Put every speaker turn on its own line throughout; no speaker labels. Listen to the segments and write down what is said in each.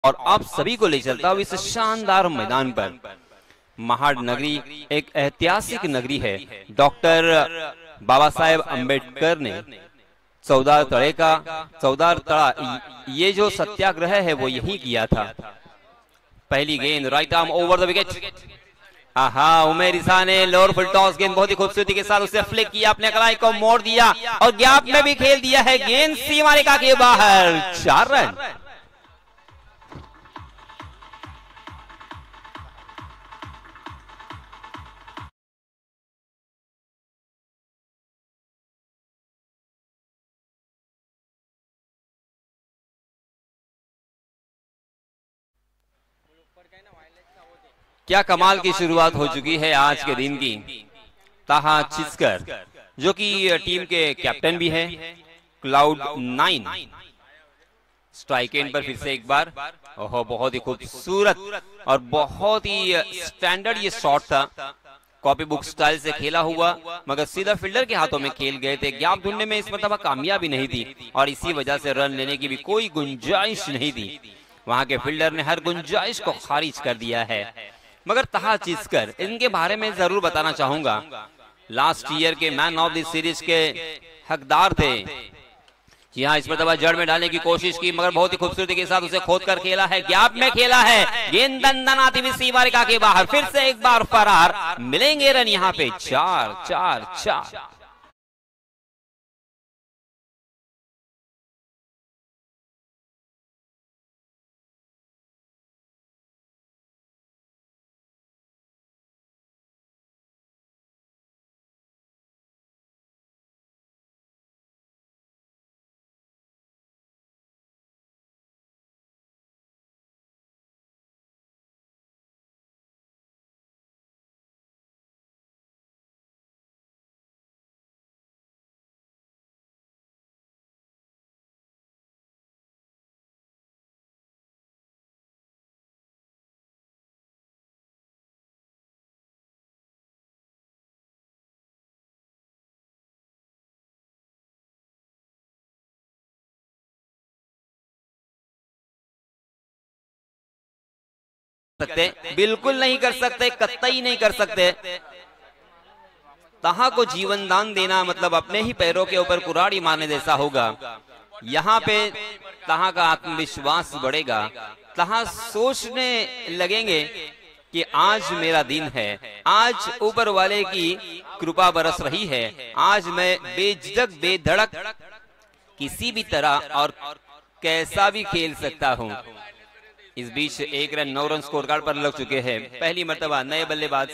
और आप सभी को ले चलता हूँ इस शानदार मैदान पर। महाड़ नगरी एक ऐतिहासिक नगरी है। डॉक्टर बाबा साहेब अम्बेडकर ने चौदार तड़ा ये जो सत्याग्रह है वो यही किया था। पहली गेंद right arm over the wicket. आहा, उमेर ईसा ने लोअर फुल टॉस गेंद बहुत ही खूबसूरती के साथ उसे फ्लिक किया, अपने कलाई को मोड़ दिया और गैप में भी खेल दिया है। गेंद सीमा रेखा के बाहर, 4 रन। क्या कमाल की शुरुआत हो चुकी है आज के दिन की। ताहा चिस्कर जो कि टीम के कैप्टन भी हैं, क्लाउड 9 स्ट्राइक एंड पर फिर से एक बार। ओहो, बहुत ही खूबसूरत और बहुत ही स्टैंडर्ड ये शॉट था। कॉपी बुक स्टाइल से खेला हुआ, मगर सीधा फील्डर के हाथों में खेल गए थे। गैप ढूंढने में इस मरतबा कामयाबी नहीं थी और इसी वजह से रन लेने की भी कोई गुंजाइश नहीं थी। वहां के फील्डर ने हर गुंजाइश को खारिज कर दिया है। मगर ताहा चिस्कर, इनके बारे में जरूर बताना चाहूंगा। लास्ट ईयर के मैन ऑफ द सीरीज के हकदार थे। जी हाँ, इस मरतबा जड़ में डालने की कोशिश की, मगर बहुत ही खूबसूरती के साथ उसे खोद कर खेला है, गैप में खेला है। गेंद दंदनाती हुई सीमा रेखा के बाहर, फिर से एक बार फरार। मिलेंगे रन यहाँ पे 4। बिल्कुल नहीं कर सकते, कतई नहीं कर सकते। ताहा को जीवन दान देना मतलब अपने ही पैरों के ऊपर कुराड़ी मारने जैसा होगा। यहाँ पे ताहा का आत्मविश्वास बढ़ेगा। ताहा सोचने लगेंगे कि आज मेरा दिन है, आज ऊपर वाले की कृपा बरस रही है, आज मैं बेझिझक बेधड़क किसी भी तरह और कैसा भी खेल सकता हूँ। इस बीच 1 रन 9 रन स्कोर कार्ड पर लग चुके हैं। पहली मर्तबा नए बल्लेबाज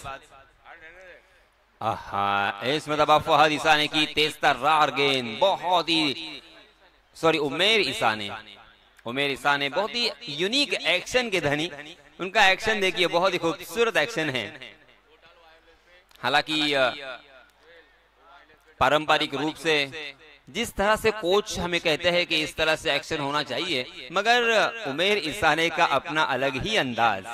इस मर्तबा फहद ईसा ने की तेज तर्रार गेंद, बहुत ही उमेर ईसा ने बहुत ही यूनिक एक्शन के धनी। उनका एक्शन देखिए, बहुत ही खूबसूरत एक्शन है। हालांकि पारंपरिक रूप से जिस तरह से कोच हमें कहते हैं कि इस तरह से एक्शन होना चाहिए, मगर उमेर ईसाने का अपना अलग ही अंदाज।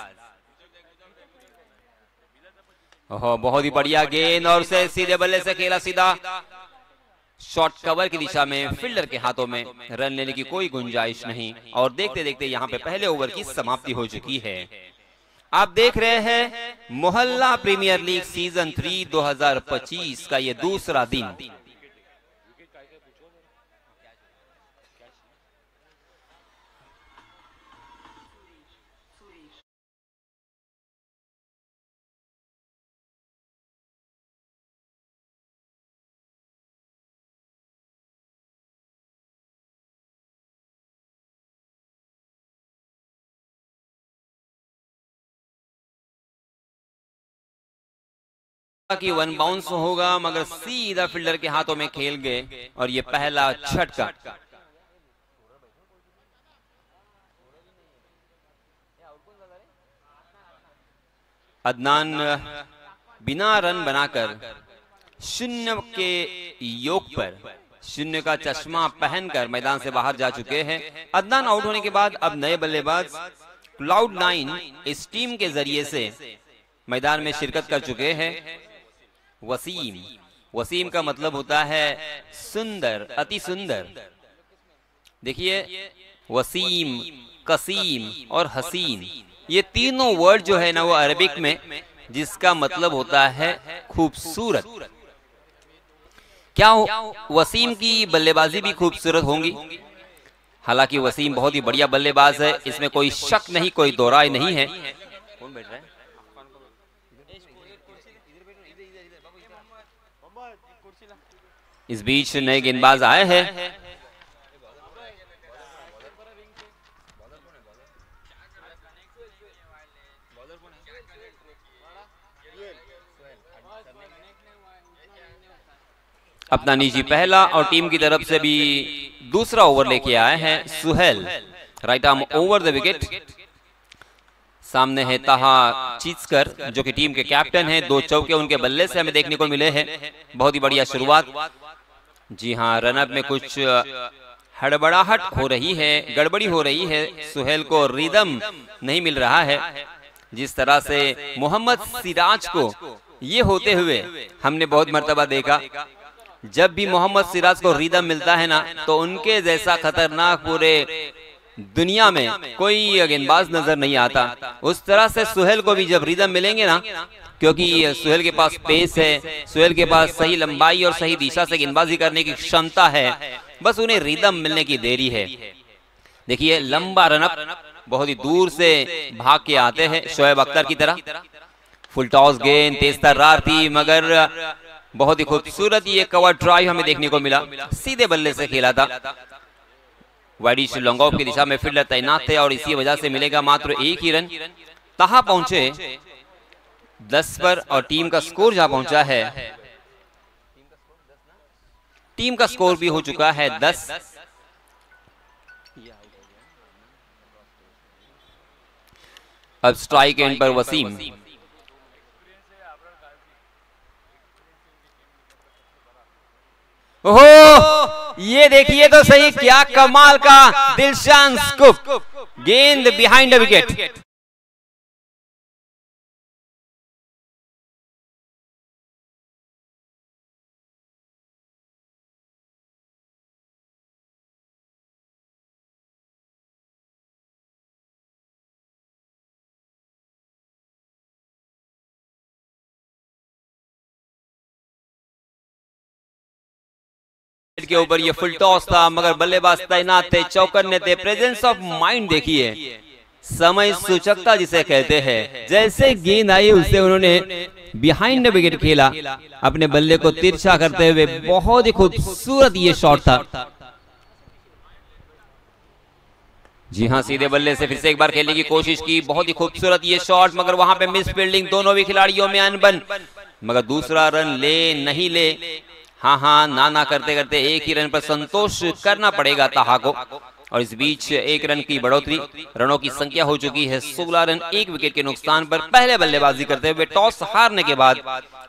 ओहो, बहुत ही बढ़िया गेंद और से सीधे बल्ले से खेला, सीधा शॉर्ट कवर की दिशा में, फील्डर के हाथों में। रन लेने की कोई गुंजाइश नहीं और देखते देखते यहाँ पे पहले ओवर की समाप्ति हो चुकी है। आप देख रहे हैं मोहल्ला प्रीमियर लीग सीजन 3 2025 का ये दूसरा दिन। की 1 बाउंस होगा, मगर सीधा फील्डर के हाथों में खेल गए और ये पहला झटका। अदनान बिना रन बनाकर 0 के योग पर, 0 का चश्मा पहनकर मैदान से बाहर जा चुके हैं। अदनान आउट होने के बाद अब नए बल्लेबाज क्लाउड 9 इस टीम के जरिए से मैदान में शिरकत कर चुके हैं। वसीम का मतलब होता है सुंदर, अति सुंदर। देखिए वसीम कसीम और हसीन, ये तीनों वर्ड जो है ना वो अरबिक में जिसका मतलब होता है खूबसूरत। क्या वसीम की बल्लेबाजी भी खूबसूरत होंगी? हालांकि वसीम बहुत ही बढ़िया बल्लेबाज है, इसमें कोई शक नहीं, कोई दो राय नहीं है। कौन बैठ रहा है? इस बीच नए गेंदबाज आए हैं। अपना निजी पहला और टीम की तरफ से भी दूसरा ओवर लेके आए हैं Suhail, right arm over the wicket. सामने है ताहा चिस्कर जो कि टीम के कैप्टन हैं। 2 चौके उनके बल्ले से हमें देखने को मिले हैं। बहुत ही बढ़िया शुरुआत। जी हाँ, रनअप में कुछ हड़बड़ाहट हो रही है, गड़बड़ी हो रही है। सुहेल को रिदम नहीं मिल रहा है। जिस तरह से मोहम्मद सिराज को ये होते हुए हमने बहुत मर्तबा देखा, जब भी मोहम्मद सिराज को रिदम मिलता है ना तो उनके जैसा खतरनाक पूरे दुनिया में कोई गेंदबाज नजर नहीं आता। उस तरह से सुहेल को भी जब रिदम मिलेंगे ना, क्योंकि सुहेल के पास पेस है, सुहेल के पास सही लंबाई और सही दिशा से गेंदबाजी करने की क्षमता है, बस उन्हें रिदम मिलने की देरी है। देखिए लंबा रनअप, बहुत ही दूर से भाग के आते हैं शोएब अख्तर की तरह। फुल टॉस गेंद, तेज तर्रार थी, मगर बहुत ही खूबसूरत ये कवर ड्राइव हमें देखने को मिला। सीधे बल्ले से खेला था। वाइडिश लॉन्ग ऑफ की दिशा में फील्डर तैनात थे और इसी वजह से मिलेगा मात्र 1 ही रन। ताहा पहुंचे 10 पर और टीम का स्कोर जहां पहुंचा है, टीम का स्कोर भी हो चुका है 10। अब स्ट्राइक एंड पर वसीम। ओहो, ये देखिए तो सही, क्या कमाल का दिलशान स्कूप, गेंद बिहाइंड द विकेट। के ऊपर ये फुल टॉस था, मगर बल्लेबाज तैनात थे, चौकन्ने थे। प्रेजेंस ऑफ माइंड देखिए, समय सूचकता जिसे कहते हैं। जैसे गेंद आई उससे उन्होंने बिहाइंड द विकेट खेला, अपने बल्ले को तिरछा करते हुए। बहुत ही खूबसूरत ये शॉट था। जी हाँ, सीधे बल्ले से फिर से एक बार खेलने की कोशिश की। बहुत ही खूबसूरत ये शॉट, मगर वहां पे मिस फील्डिंग, दोनों भी खिलाड़ियों में अनबन। मगर दूसरा रन ले नहीं ले, हाँ ना करते करते 1 ही रन पर संतोष करना पड़ेगा ताहा को। और इस बीच 1 रन की बढ़ोतरी, रनों की संख्या हो चुकी है 16 रन 1 विकेट के नुकसान पर। पहले बल्लेबाजी करते हुए टॉस हारने के बाद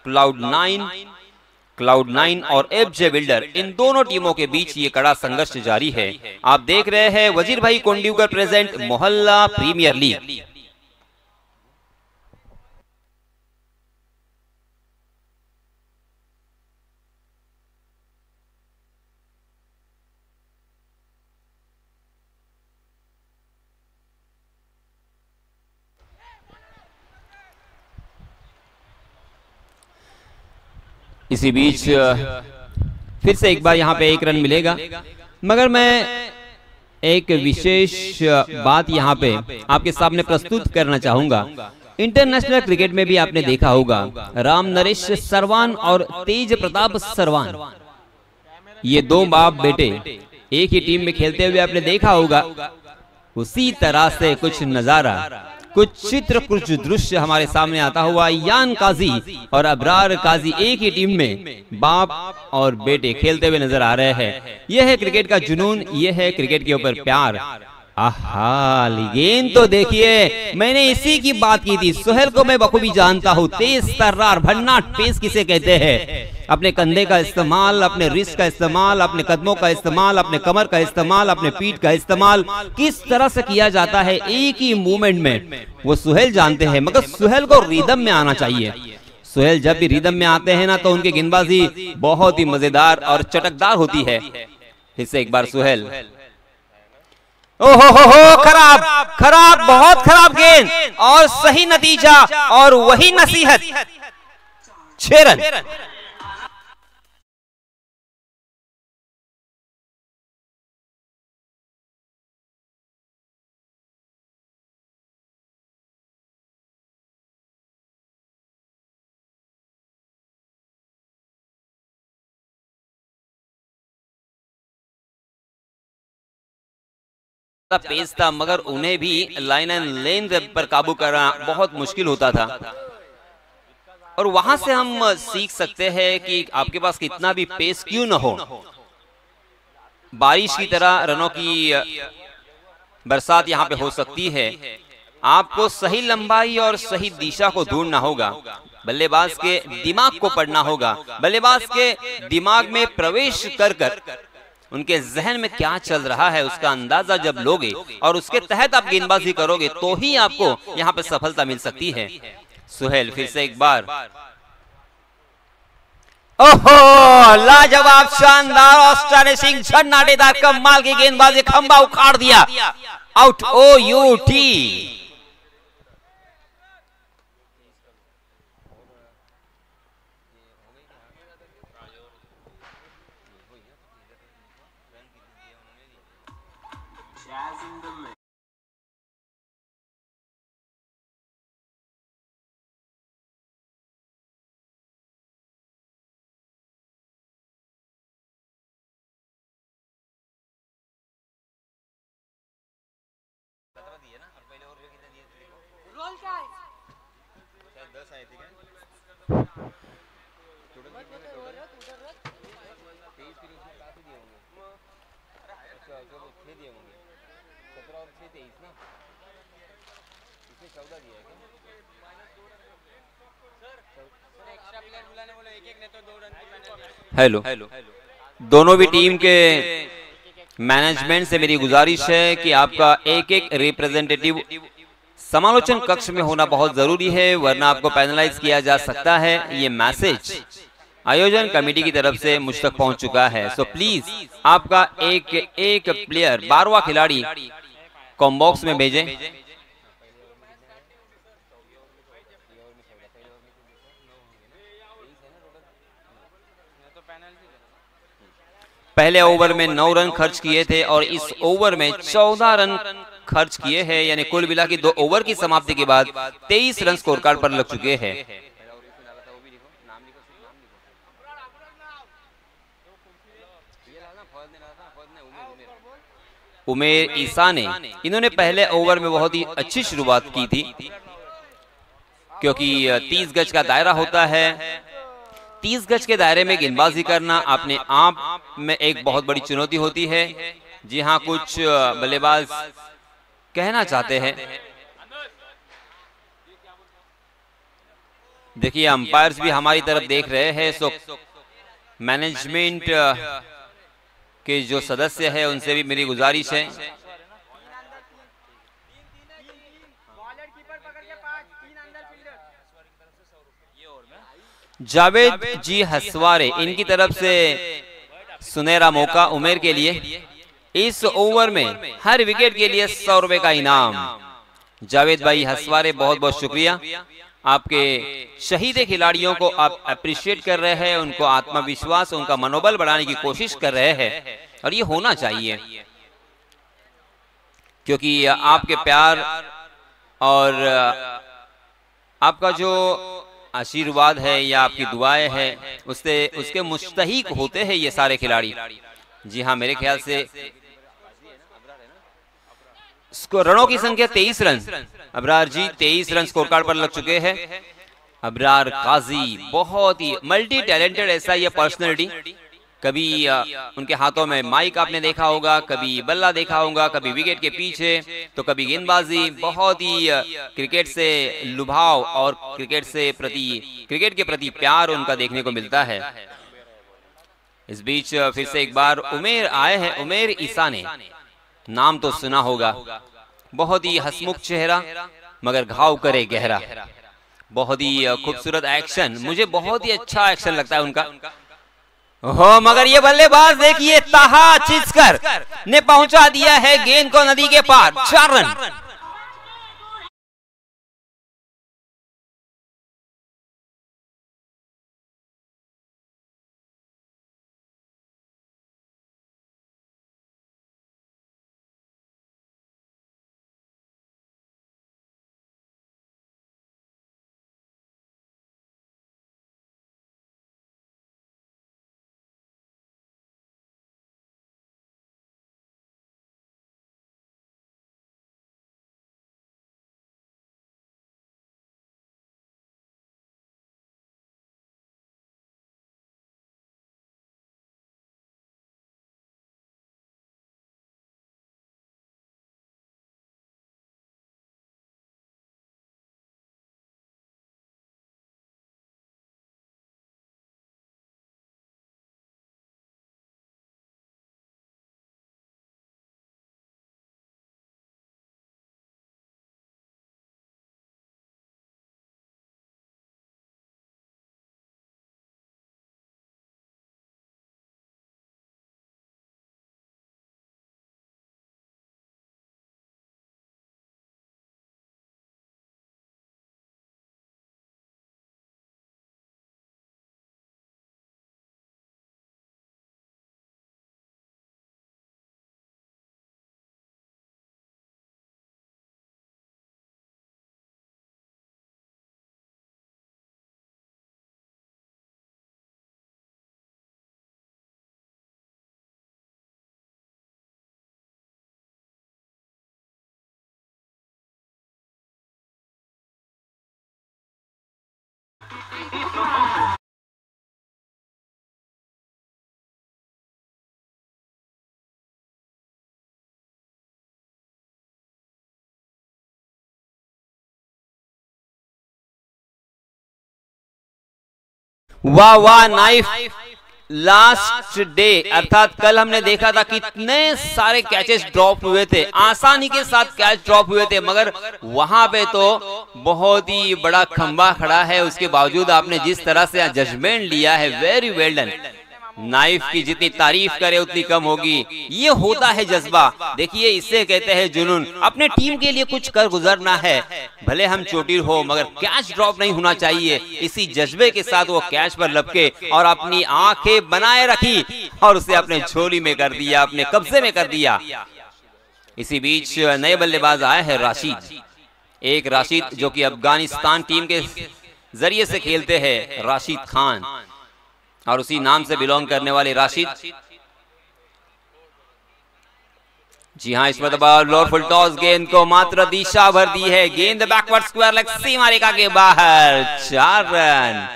क्लाउड 9 और एफजे बिल्डर, इन दोनों टीमों के बीच ये कड़ा संघर्ष जारी है। आप देख रहे हैं वजीर भाई कोंडीवकर प्रेजेंट मोहल्ला प्रीमियर लीग। इसी बीच फिर से एक बार यहाँ पे 1 रन मिलेगा, मगर मैं एक विशेष बात यहाँ पे आपके सामने प्रस्तुत करना चाहूंगा। इंटरनेशनल क्रिकेट में भी आपने देखा होगा, राम नरेश सरवान और तेज प्रताप सरवान, ये 2 बाप बेटे एक ही टीम में खेलते हुए आपने देखा होगा। उसी तरह से कुछ नजारा, कुछ चित्र, कुछ दृश्य हमारे सामने आता हुआ। यान काजी और अबरार काजी एक ही टीम में बाप और बेटे खेलते हुए नजर आ रहे हैं। यह है क्रिकेट का जुनून, यह है क्रिकेट के ऊपर प्यार। आहा, गेंद तो देखिए, मैंने इसी की बात की थी। सुहेल को मैं बखूबी जानता हूँ। तेज तर्रार, भन्नाट पेस किसे कहते हैं। अपने कंधे का इस्तेमाल, अपने रिस्ट का इस्तेमाल, अपने कदमों का इस्तेमाल, अपने कमर का इस्तेमाल, अपने पीठ का इस्तेमाल किस तरह से किया जाता है एक ही मूवमेंट में, वो सुहेल जानते हैं। मगर सुहेल को रिदम में आना चाहिए। सुहेल जब भी रिदम में आते हैं ना तो उनकी गेंदबाजी बहुत ही मजेदार और चटकदार होती है। फिर से एक बार सुहेल, ओहो हो, खराब खराब, बहुत खराब गेंद और सही नतीजा और वही नसीहत। 6 रन। पेस था, मगर उन्हें भी लाइन एंड लेन पर काबू करना बहुत मुश्किल होता था। और वहां से हम सीख सकते हैं कि आपके पास कितना भी पेस क्यों न हो, बारिश की तरह रनों की बरसात यहां पे हो सकती है। आपको सही लंबाई और सही दिशा को ढूंढना होगा, बल्लेबाज के दिमाग को पढ़ना होगा, बल्लेबाज के दिमाग में प्रवेश कर कर उनके जहन में क्या चल रहा है उसका अंदाजा जब लोगे और उसके तहत आप गेंदबाजी करोगे तो ही आपको यहां पे सफलता मिल सकती है। सुहेल फिर से एक बार, ओहो, लाजवाब, शानदार और स्टाइलिशिंग, झन्नाटेदार, कमाल की गेंदबाजी, खंबा उखाड़ दिया, आउट। OUT। हेलो, दोनों भी टीम के मैनेजमेंट से मेरी गुजारिश है कि आपका एक एक रिप्रेजेंटेटिव समालोचन कक्ष में होना बहुत जरूरी है, वरना आपको पैनलाइज किया जा सकता है। ये मैसेज आयोजन कमेटी की तरफ से मुझ तक पहुंच चुका है। सो प्लीज आपका एक एक प्लेयर, 12वां खिलाड़ी कॉम्बॉक्स में भेजें। पहले ओवर में 9 रन खर्च किए थे और इस ओवर में 14 रन खर्च किए हैं, यानी कुल मिला के 2 ओवर की समाप्ति के बाद 23 रन स्कोर कार्ड पर लग चुके हैं। उमेर ईसा ने, इन्होंने पहले ओवर में बहुत ही अच्छी शुरुआत की थी, क्योंकि 30 गज का दायरा होता है। 30 गज के दायरे में गेंदबाजी करना अपने आप में एक बहुत बड़ी चुनौती होती है। जी हाँ, कुछ बल्लेबाज कहना चाहते हैं। देखिए, अंपायर्स भी हमारी तरफ देख रहे हैं, सो मैनेजमेंट के जो सदस्य हैं उनसे भी मेरी गुजारिश है। जावेद जी हसवारे, इनकी तरफ से सुनहरा मौका उमेर के लिए। इस ओवर में हर विकेट के लिए 100 रुपए का इनाम। जावेद भाई हसवारे, बहुत बहुत शुक्रिया। आपके शहीद खिलाड़ियों को आप अप्रिशिएट कर रहे हैं, उनको आत्मविश्वास, उनका मनोबल बढ़ाने की कोशिश कर रहे हैं, और ये होना चाहिए, क्योंकि आपके प्यार और आपका जो आशीर्वाद है या आपकी दुआएं हैं, उससे उसके मुस्तहिक होते हैं ये सारे खिलाड़ी। जी हाँ, मेरे ख्याल से रनों की संख्या 23 रन। अबरार जी 23 रन स्कोर कार्ड पर लग चुके हैं। अबरार काजी बहुत ही मल्टी टैलेंटेड ऐसा ये पर्सनैलिटी। कभी उनके हाथों में माइक आपने देखा होगा, कभी बल्ला देखा होगा, कभी विकेट के पीछे, तो कभी गेंदबाजी। बहुत ही क्रिकेट से लुभाव और क्रिकेट के प्रति प्यार उनका देखने को मिलता है। इस बीच फिर से एक बार उमेर आए हैं। उमेर ईसा ने, नाम तो सुना होगा, बहुत ही हंसमुख चेहरा मगर घाव करे गहरा। बहुत ही खूबसूरत एक्शन, मुझे बहुत ही अच्छा एक्शन लगता है उनका। हो, मगर ये बल्लेबाज देखिए ताहा चिस्कर ने पहुंचा दिया है गेंद को नदी के पार। 4 रन। वाह वाह नाइफ। लास्ट डे अर्थात कल हमने देखा था कितने सारे कैचेस ड्रॉप हुए थे, आसानी के साथ कैच ड्रॉप हुए थे, मगर वहां पे तो बहुत ही बड़ा खंबा खड़ा है। उसके बावजूद आपने जिस तरह से जजमेंट लिया है, वेरी वेल डन। नाइफ की जितनी तारीफ करे उतनी कम होगी। ये होता है जज्बा। देखिए इसे कहते हैं जुनून। अपने टीम के लिए कुछ कर गुजरना है, भले हम चोटिल हो मगर कैच ड्रॉप नहीं होना चाहिए। इसी जज्बे के साथ वो कैच पर लपके और अपनी आंखें बनाए रखी और उसे अपने झोली में कर दिया, अपने कब्जे में कर दिया। इसी बीच नए बल्लेबाज आए हैं राशिद। एक राशिद जो कि अफगानिस्तान टीम के जरिए से खेलते हैं, राशिद खान, और उसी नाम से बिलोंग करने वाले राशिद। जी हाँ, इस मरतबा लोअर फुल टॉस गेंद को मात्र दिशा भर दी है। गेंद बैकवर्ड स्क्वायर लेग सीमा रेखा के बाहर। 4 रन।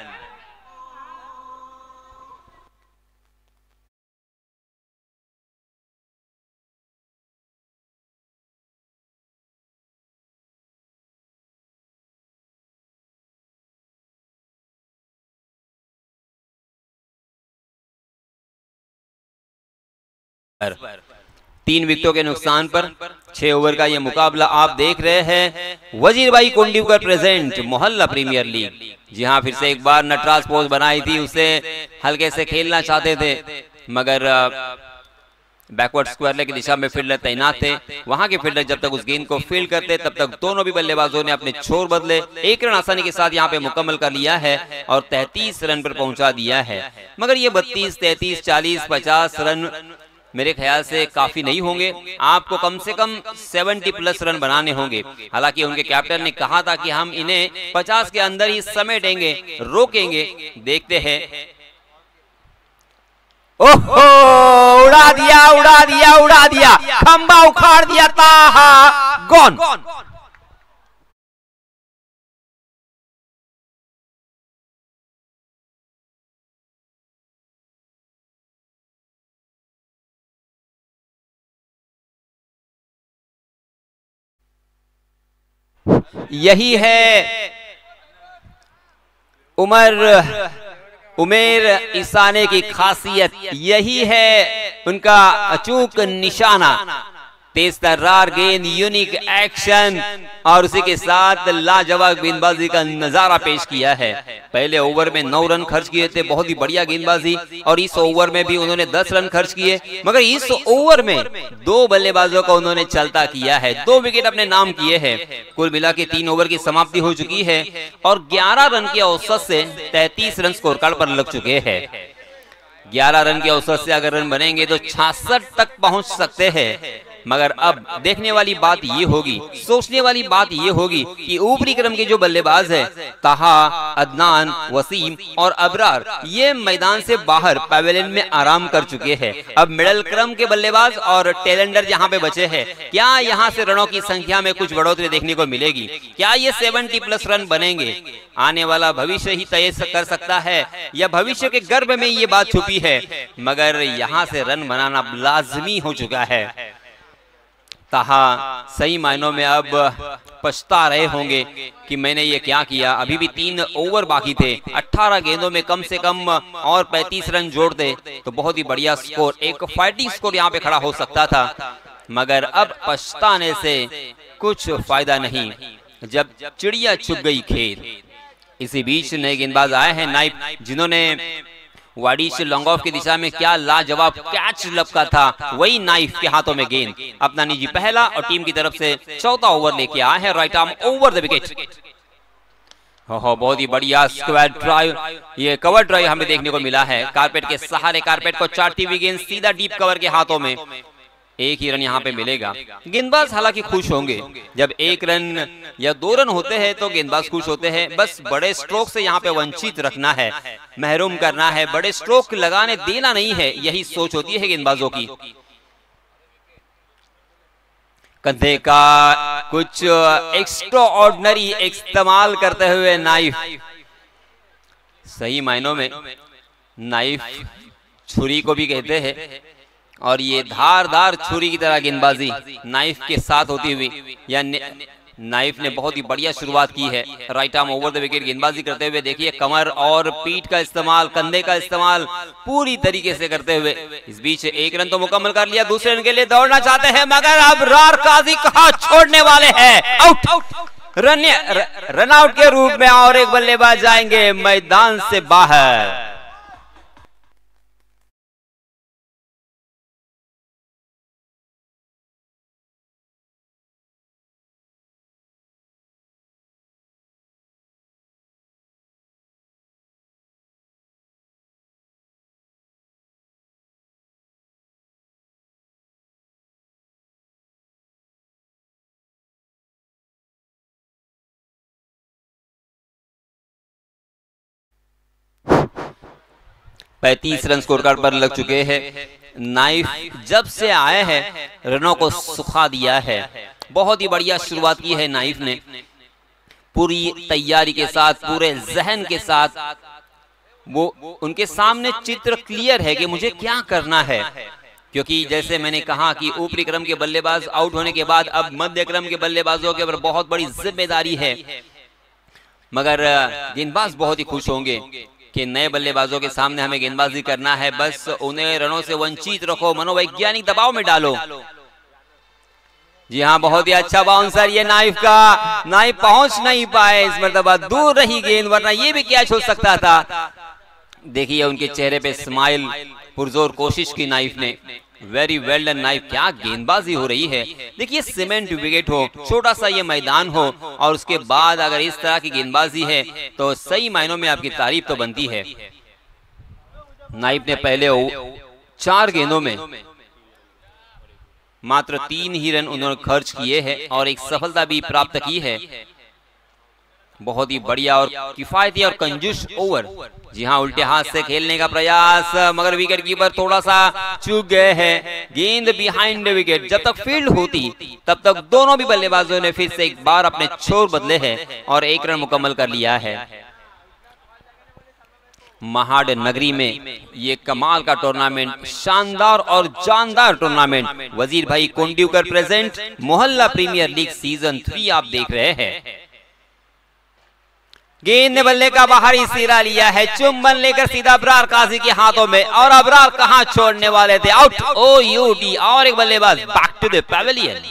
तीन विकेटों के नुकसान पर 6 ओवर का ये मुकाबला आप देख रहे हैं। वजीर भाई कोंडीवकर प्रेजेंट मोहल्ला प्रीमियर लीग। जी हाँ, फिर से एक बार नटराज पोस्ट बनाई थी, उसे हल्के से खेलना चाहते थे मगर बैकवर्ड स्क्वायर लेग की दिशा में फील्डर तैनात थे। वहां के फील्डर जब तक उस गेंद को फील्ड करते तब तक दोनों भी बल्लेबाजों ने अपने छोर बदले। 1 रन आसानी के साथ यहां पे मुकम्मल कर लिया है और 33 रन पर पहुंचा दिया है। मगर ये 32, 33, 40, 50 रन मेरे ख्याल से काफी नहीं होंगे। आपको कम से कम 70 प्लस रन बनाने होंगे। हालांकि उनके कैप्टन ने कहा था कि हम इन्हें 50 के अंदर ही समेटेंगे, रोकेंगे। देखते हैं। ओहो, उड़ा दिया, उड़ा दिया, उड़ा दिया, खंबा उखाड़ दिया, ताहा गॉन। यही है उमेर इसाने की खासियत, यही है उनका अचूक निशाना। तेज तर्रार गेंद, यूनिक एक्शन और उसी के साथ लाजवाब गेंदबाजी का नजारा पेश किया है। पहले ओवर में 9 रन खर्च किए थे, बहुत ही बढ़िया गेंदबाजी, और इस ओवर में भी उन्होंने 10 रन खर्च किए, मगर इस ओवर में 2 बल्लेबाजों को उन्होंने चलता किया है, 2 विकेट अपने नाम किए हैं। कुल मिला के 3 ओवर की समाप्ति हो चुकी है और 11 रन के औसत से 33 रन स्कोर कार्ड पर लग चुके हैं। 11 रन के औसत से अगर रन बनेंगे तो 66 तक पहुंच सकते हैं। मगर अब देखने वाली बात ये होगी, सोचने वाली बात ये होगी कि ऊपरी क्रम के जो बल्लेबाज है ताहा, अदनान, वसीम और अबरार, ये मैदान से बाहर पैवेलियन में आराम कर चुके हैं। अब मिडिल क्रम के बल्लेबाज और टेलेंडर यहाँ पे बचे हैं। क्या यहाँ से रनों की संख्या में कुछ बढ़ोतरी देखने को मिलेगी? क्या ये 70+ रन बनेंगे? आने वाला भविष्य ही तय कर सकता है या भविष्य के गर्भ में ये बात छुपी है, मगर यहाँ से रन बनाना लाजमी हो चुका है। ताहा सही मायनों में अब पछता रहे होंगे कि मैंने ये क्या किया। अभी भी 3 ओवर बाकी थे, 18 गेंदों में कम से कम और 35 रन जोड़ दे तो बहुत ही बढ़िया स्कोर, एक फाइटिंग स्कोर यहाँ पे खड़ा हो सकता था, मगर अब पछताने से कुछ फायदा नहीं, जब चिड़िया छुप गई खेत। इसी बीच नए गेंदबाज आए हैं नाइफ, जिन्होंने वाडिश लॉन्ग ऑफ की दिशा में क्या लाजवाब कैच लपका था, वही नाइफ के हाथों में गेंद। अपना निजी पहला और टीम की तरफ से 4था ओवर लेके आए हैं, right arm over the wicket. बहुत ही बढ़िया स्क्वायर ड्राइव, ये कवर ड्राइव हमें देखने को मिला है। कारपेट के सहारे कारपेट को चाटती हुई गेंद सीधा डीप कवर के हाथों में, 1 ही रन यहाँ पे मिलेगा। गेंदबाज हालांकि खुश होंगे, जब 1 रन या 2 रन होते हैं तो गेंदबाज खुश होते हैं। बस बड़े स्ट्रोक से यहाँ पे वंचित रखना है, महरूम करना है, बड़े स्ट्रोक लगाने देना नहीं है, यही सोच होती है गेंदबाजों की। कंधे का कुछ एक्स्ट्रा ऑर्डिनरी इस्तेमाल करते हुए नाइफ, सही मायनों में नाइफ छुरी को भी कहते हैं, और ये धारदार छुरी की तरह गेंदबाजी नाइफ के साथ होती हुई, या नाइफ ने बहुत ही बढ़िया शुरुआत की है। Right arm over the wicket गेंदबाजी करते हुए देखिए, कमर और पीठ का इस्तेमाल, कंधे का इस्तेमाल पूरी तरीके से करते हुए। इस बीच 1 रन तो मुकम्मल कर लिया, दूसरे रन के लिए दौड़ना चाहते हैं, मगर अब रार काजी कहां छोड़ने वाले हैं, आउट। रन आउट के रूप में और एक बल्लेबाज जाएंगे मैदान से बाहर। पैंतीस रन स्कोर कार्ड पर लग चुके हैं। नाइफ जब से आए हैं रनों को सुखा दिया है, बहुत ही बढ़िया शुरुआत की है नाइफ ने, पूरी तैयारी के साथ, पूरे जहन के साथ। वो उनके सामने चित्र क्लियर है कि मुझे क्या करना है, क्योंकि जैसे मैंने कहा कि ऊपरी क्रम के बल्लेबाज आउट होने के बाद अब मध्य क्रम के बल्लेबाजों के ऊपर बहुत बड़ी जिम्मेदारी है। मगर गेंदबाज बहुत ही खुश होंगे कि नए बल्लेबाजों के सामने हमें गेंदबाजी करना है, बस उन्हें रनों से वंचित रखो, मनोवैज्ञानिक दबाव में डालो। जी हाँ, बहुत ही अच्छा बाउंसर ये नाइफ का, नाइफ पहुंच नहीं पाए इस मर्तबा, दूर रही गेंद, वरना ये भी कैच हो सकता था। देखिए उनके चेहरे पे स्माइल, पुरजोर कोशिश की नाइफ ने, वेरी वेल डन नाइफ, क्या गेंदबाजी हो रही है। देखिए सीमेंट विकेट हो, छोटा सा ये मैदान हो, और उसके बाद अगर इस तरह की गेंदबाजी है तो सही मायनों में आपकी तारीफ तो बनती है। नाइफ ने पहले 4 गेंदों में मात्र 3 ही रन उन्होंने खर्च किए हैं और एक सफलता भी प्राप्त की है। बहुत ही बढ़िया और किफायती और कंजूस ओवर। जी हाँ, उल्टे हाथ से खेलने का प्रयास, मगर विकेट कीपर थोड़ा सा चूक गए हैं। गेंद बिहाइंड विकेट, जब तक फील्ड होती तब तक दोनों भी बल्लेबाजों ने फिर से एक बार अपने छोर बदले हैं और 1 रन मुकम्मल कर लिया है। महाड नगरी में ये कमाल का टूर्नामेंट, शानदार और जानदार टूर्नामेंट, वजीर भाई कोंडूकर प्रेजेंट मोहल्ला प्रीमियर लीग सीजन 3 आप देख रहे हैं। गेंद ने बल्ले का बाहरी सिरा लिया है, चुंबन लेकर सीधा अबरार काजी के हाथों में, और अबरार कहां छोड़ने वाले थे, आउट। OUT और एक बल्लेबाज बैक टू द पैवेलियन।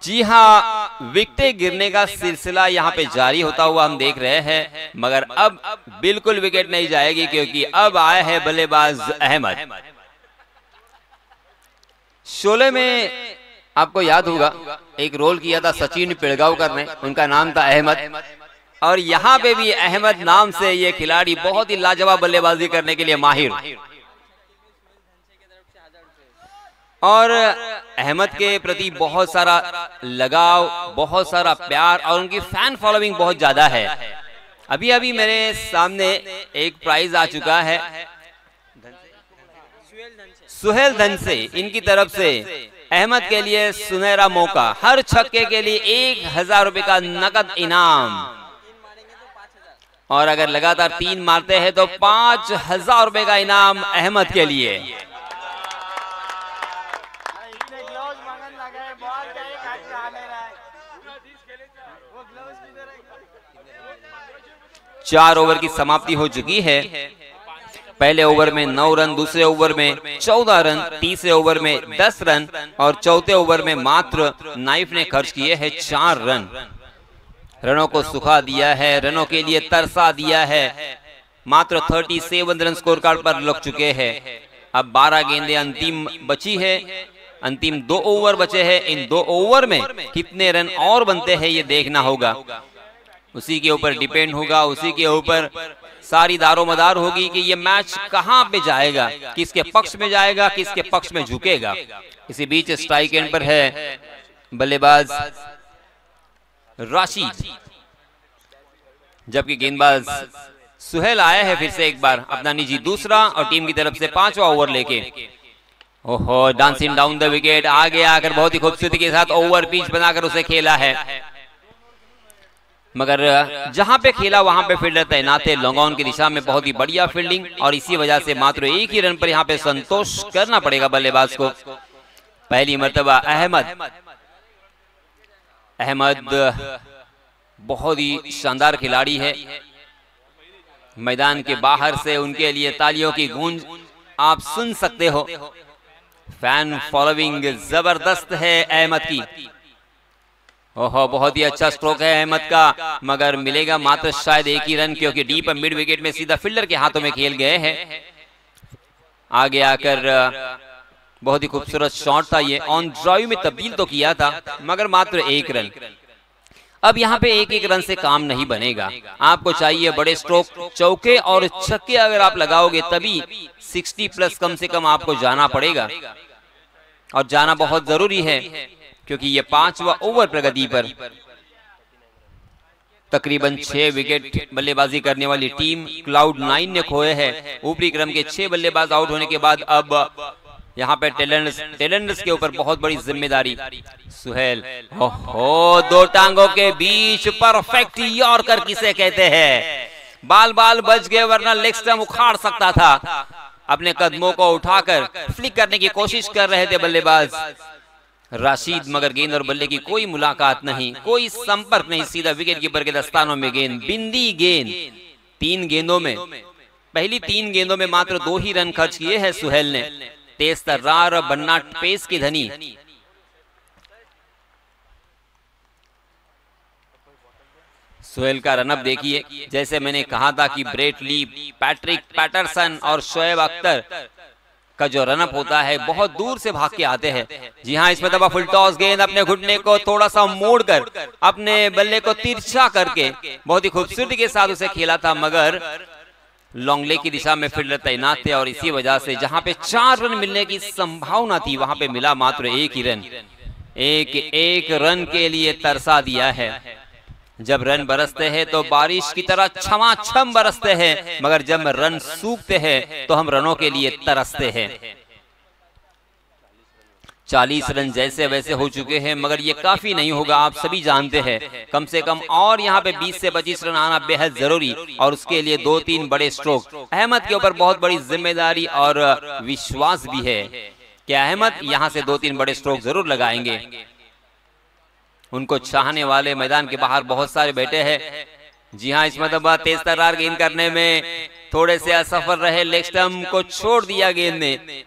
जी हाँ, विकेट गिरने का सिलसिला यहाँ पे जारी होता हुआ हम देख रहे हैं, मगर अब बिल्कुल विकेट नहीं जाएगी, क्योंकि अब आए हैं बल्लेबाज अहमद। शोले में आपको याद होगा एक रोल किया था सचिन पिलगांवकर ने, उनका नाम था अहमद, और यहाँ पे भी अहमद नाम से ये खिलाड़ी बहुत ही लाजवाब बल्लेबाजी करने के लिए माहिर, और अहमद के प्रति बहुत सारा लगाव, बहुत सारा प्यार, और उनकी फैन फॉलोइंग बहुत ज्यादा है। अभी अभी मेरे सामने एक प्राइज आ चुका है सुहेल धन से, इनकी तरफ से अहमद के लिए सुनहरा मौका, हर छक्के के लिए 1000 रुपए का नकद इनाम, और अगर लगातार 3 मारते हैं तो 5000 रुपए का इनाम अहमद के लिए। चार ओवर की समाप्ति हो चुकी है। पहले ओवर में 9 रन, दूसरे ओवर में 14 रन, तीसरे ओवर में 10 रन, और चौथे ओवर में मात्र नाइफ ने खर्च किए हैं 4 रन। रनों को सुखा दिया है, रनों के लिए तरसा दिया है। मात्र 37 रन स्कोर कार्ड पर लग चुके हैं। अब 12 गेंदें अंतिम बची है, अंतिम 2 ओवर बचे हैं। इन 2 ओवर में कितने रन और बनते हैं ये देखना होगा, उसी के ऊपर डिपेंड होगा, उसी के ऊपर सारी दारोमदार होगी कि ये मैच कहां पे जाएगा, किसके पक्ष में जाएगा, किसके पक्ष में झुकेगा। इसी बीच स्ट्राइक एंड पर है बल्लेबाज राशिद, जबकि गेंदबाज सुहेल आया है फिर से एक बार अपना निजी दूसरा और टीम की तरफ से 5वां ओवर लेके। ओहो, डांसिंग डाउन द विकेट, आगे आकर बहुत ही खूबसूरती के साथ ओवर पिच बनाकर उसे खेला है, मगर जहां पे खेला वहां पे फील्डर तैनात है लॉन्ग ऑन की दिशा में। बहुत ही बढ़िया फील्डिंग, और इसी वजह से मात्र 1 ही रन पर यहां पे संतोष करना पड़ेगा बल्लेबाज को। पहली मर्तबा अहमद बहुत ही शानदार खिलाड़ी है। मैदान के बाहर से उनके लिए तालियों की गूंज आप सुन सकते हो। फैन फॉलोइंग जबरदस्त है अहमद की। ओहो, बहुत ही अच्छा स्ट्रोक है अहमद का, मगर मिलेगा मात्र शायद 1 ही रन, क्योंकि डीप मिड विकेट में सीधा फील्डर के हाथों में खेल गए हैं। आगे आकर बहुत ही खूबसूरत शॉट था ये, ऑन ड्राइव में तब्दील तो किया था, मगर मात्र 1 रन। अब यहाँ पे 1-1 रन से काम नहीं बनेगा, आपको चाहिए बड़े स्ट्रोक, चौके और छक्के अगर आप लगाओगे तभी 60+ कम से कम आपको जाना पड़ेगा, और जाना बहुत जरूरी है, क्योंकि ये 5वां ओवर प्रगति पर। तकरीबन 6 विकेट बल्लेबाजी करने वाली टीम क्लाउड 9 ने खोए हैं। ऊपरी क्रम के 6 बल्लेबाज आउट होने के बाद अब यहाँ पे टेलेंडर्स के ऊपर बहुत बड़ी जिम्मेदारी। सुहेल, ओहो, 2 टांगों के बीच परफेक्ट यॉर्कर किसे कहते हैं। बाल बाल बच गए, वरना लेग स्टंप उखाड़ सकता था। अपने कदमों को उठाकर फ्लिक करने की कोशिश कर रहे थे बल्लेबाज राशिद, मगर गेंद और बल्ले की कोई मुलाकात नहीं, कोई संपर्क नहीं, सीधा विकेट कीपर के दस्तानों में गेंद, बिंदी गेंद। 3 गेंदों में, पहली 3 गेंदों में मात्र 2 ही रन खर्च किए हैं सुहेल ने। तेज तर्रार बन्ना पेस की धनी। सुहेल का रनअप देखिए, जैसे मैंने कहा था कि ब्रेट ली, पैट्रिक पैटरसन और शोएब अख्तर का जो रनअप होता है बहुत दूर से भाग के आते हैं। जी हाँ, इसमें दबा फुल टॉस गेंद अपने घुटने को थोड़ा सा मोड़कर अपने बल्ले को तिरछा करके बहुत ही खूबसूरती के साथ उसे खेला था, मगर लॉन्ग लेग की दिशा में फील्डर तैनात थे और इसी वजह से जहां पे 4 रन मिलने की संभावना थी वहां पे मिला मात्र 1 ही रन। एक रन के लिए तरसा दिया है। जब रन बरसते हैं तो बारिश की तरह छमाछम बरसते हैं, मगर जब रन सूखते हैं तो हम रनों के लिए तरसते हैं। 40 रन जैसे वैसे हो चुके हैं, मगर ये काफी नहीं होगा, आप सभी जानते हैं। कम से कम और यहाँ पे 20 से 25 रन आना बेहद जरूरी, और उसके लिए 2-3 बड़े स्ट्रोक। अहमद के ऊपर बहुत बड़ी जिम्मेदारी और विश्वास भी है कि अहमद यहाँ से 2-3 बड़े स्ट्रोक जरूर लगाएंगे। उनको चाहने वाले मैदान के बाहर बहुत सारे बैठे हैं। जी हाँ, इस मरतबा तेज तर्रार गेंद करने में थोड़े से असफल रहे। लेग स्टंप को छोड़ दिया गेंद ने।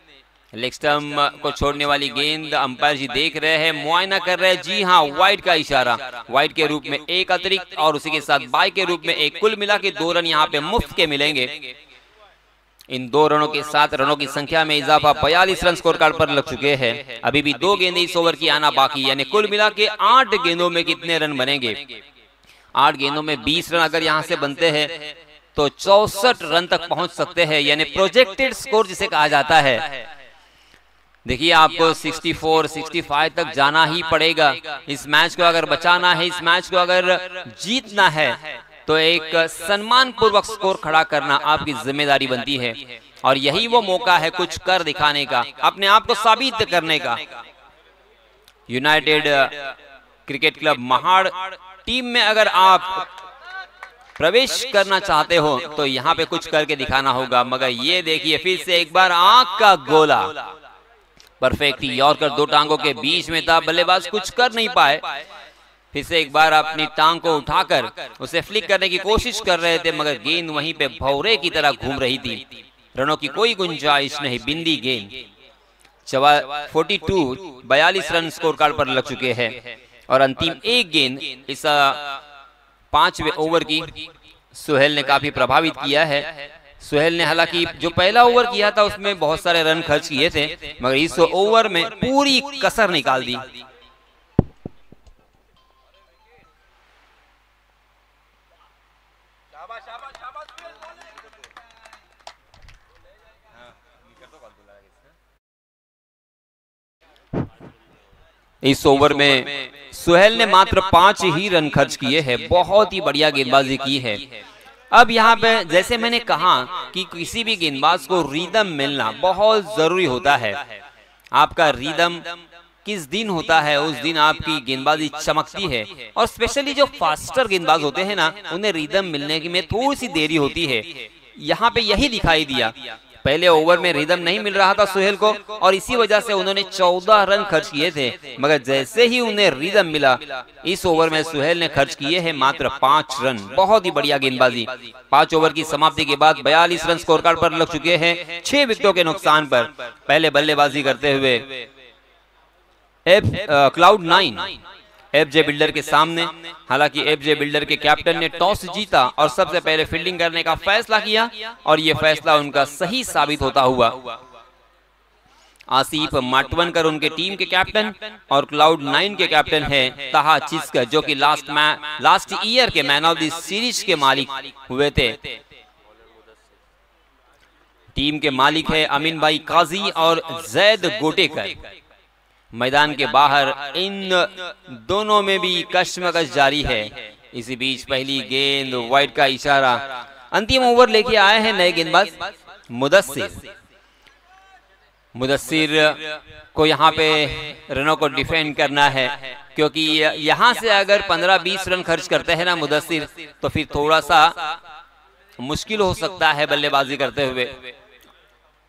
लेग स्टंप को छोड़ने वाली गेंद अंपायर जी देख रहे हैं, मुआयना कर रहे हैं। जी हाँ, वाइड का इशारा, वाइड के रूप में एक अतिरिक्त और उसी के साथ बाई के रूप में एक। कुल मिला के 2 रन यहाँ पे मुफ्त के मिलेंगे। इन 2 रनों के साथ रनों की संख्या में इजाफा 42 रन स्कोर कार्ड पर लग चुके हैं। अभी भी 2 गेंदें इस ओवर की आना बाकी, यानी कुल मिला के 8 गेंदों में कितने रन बनेंगे? 8 गेंदों में 20 रन अगर यहाँ से बनते हैं तो 64 रन तक पहुंच सकते हैं, यानी प्रोजेक्टेड स्कोर जिसे कहा जाता है। देखिए, आपको 64, 65 तक जाना ही पड़ेगा। इस मैच को अगर बचाना है, इस मैच को अगर जीतना है, तो एक सम्मान पूर्वक स्कोर खड़ा करना आपकी जिम्मेदारी बनती है। और यही वो मौका है कुछ कर दिखाने का, अपने आप को साबित करने का। United cricket club Mahad team में अगर आप प्रवेश करना चाहते हो तो यहाँ पे कुछ करके दिखाना होगा। मगर ये देखिए, फिर से एक बार आंख का गोला, परफेक्ट यॉर्कर 2 टांगों के बीच में था। बल्लेबाज कुछ कर नहीं पाए। फिर से एक बार अपनी टांग को उठाकर उसे फ्लिक करने की कोशिश कर रहे थे, मगर गेंद वहीं पे भौरे की तरह घूम रही थी। रनों की कोई गुंजाइश नहीं, बिंदी गेंद। 42 रन स्कोर कार्ड पर लग चुके हैं। और अंतिम एक गेंद इस 5वें ओवर की सुहेल ने काफी प्रभावित किया है। सुहेल ने हालांकि जो पहला ओवर किया था उसमें बहुत सारे रन खर्च किए थे, मगर इस ओवर में पूरी कसर निकाल दी। इस ओवर में सुहेल ने मात्र 5 ही रन खर्च किए हैं। बहुत ही बढ़िया गेंदबाजी की है। अब यहाँ पे जैसे मैंने कहा कि किसी भी गेंदबाज को रिदम मिलना बहुत जरूरी होता है। आपका रिदम किस दिन होता है, उस दिन आपकी गेंदबाजी चमकती है। और स्पेशली जो फास्टर गेंदबाज होते हैं ना, उन्हें रिदम मिलने में थोड़ी सी देरी होती है। यहाँ पे यही दिखाई दिया। पहले ओवर में रिदम नहीं मिल रहा था सुहेल को, और इसी वजह से उन्होंने 14 रन खर्च किए थे। मगर जैसे ही उन्हें रिदम मिला, इस ओवर में सुहेल ने खर्च किए हैं मात्र 5 रन। बहुत ही बढ़िया गेंदबाजी। 5 ओवर की समाप्ति के बाद 42 रन स्कोर कार्ड पर लग चुके हैं, 6 विकेटों के नुकसान पर। पहले बल्लेबाजी करते हुए Cloud9 एफजे बिल्डर के सामने। हालांकि एफजे बिल्डर के कैप्टन ने टॉस जीता और सबसे पहले फील्डिंग करने का फैसला किया, और यह फैसला उनका सही साबित होता हुआ। आसिफ माटवनकर उनके टीम के कैप्टन और Cloud9 के कैप्टन है ताहा चिस्कर, जो कि लास्ट ईयर के मैन ऑफ द सीरीज के मालिक हुए थे। टीम के मालिक है अमीन भाई काजी और जैद गोटेकर। मैदान के बाहर इन दोनों में भी कश्मकश जारी है। इसी बीच पहली गेंद, वाइड का इशारा। अंतिम ओवर लेके आए हैं नए गेंदबाज मुदस्सिर को यहाँ पे रनों को डिफेंड करना है, क्योंकि यहाँ से अगर 15-20 रन खर्च करते हैं ना मुदस्सिर, तो फिर थोड़ा सा मुश्किल हो सकता है बल्लेबाजी करते हुए।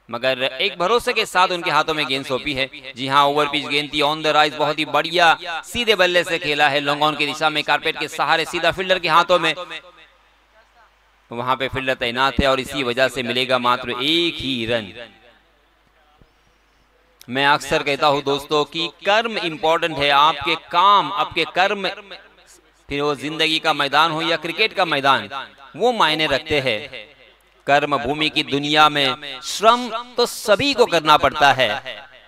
मगर एक भरोसे के साथ उनके हाथों में गेंद सौंपी है। जी हाँ, ओवर पिच गेंद थी, ऑन द राइज, बहुत ही बढ़िया सीधे बल्ले से खेला है। लॉन्ग ऑन की दिशा में कारपेट के सहारे सीधा फील्डर के हाथों में। वहां पे फील्डर तैनात है और इसी वजह से मिलेगा मात्र 1 ही रन। मैं अक्सर कहता हूं दोस्तों कि कर्म इंपॉर्टेंट है। आपके काम, आपके कर्म, फिर वो जिंदगी का मैदान हो या क्रिकेट का मैदान, वो मायने रखते हैं। कर्म भूमि की दुनिया में श्रम तो सभी को करना पड़ता है।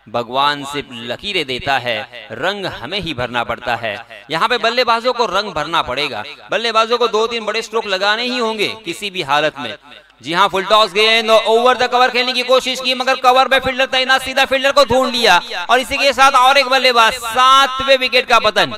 भगवान सिर्फ लकीरें देता है, रंग हमें ही भरना पड़ता है। यहाँ पे बल्लेबाजों को रंग भरना पड़ेगा। बल्लेबाजों को 2-3 बड़े स्ट्रोक लगाने ही होंगे किसी भी हालत में। जी हाँ, फुल टॉस गेंद ओवर द कवर खेलने की कोशिश की, मगर कवर में फील्डर तैनात, सीधा फील्डर को ढूंढ लिया और इसी के साथ और एक बल्लेबाज, 7वें विकेट का पतन।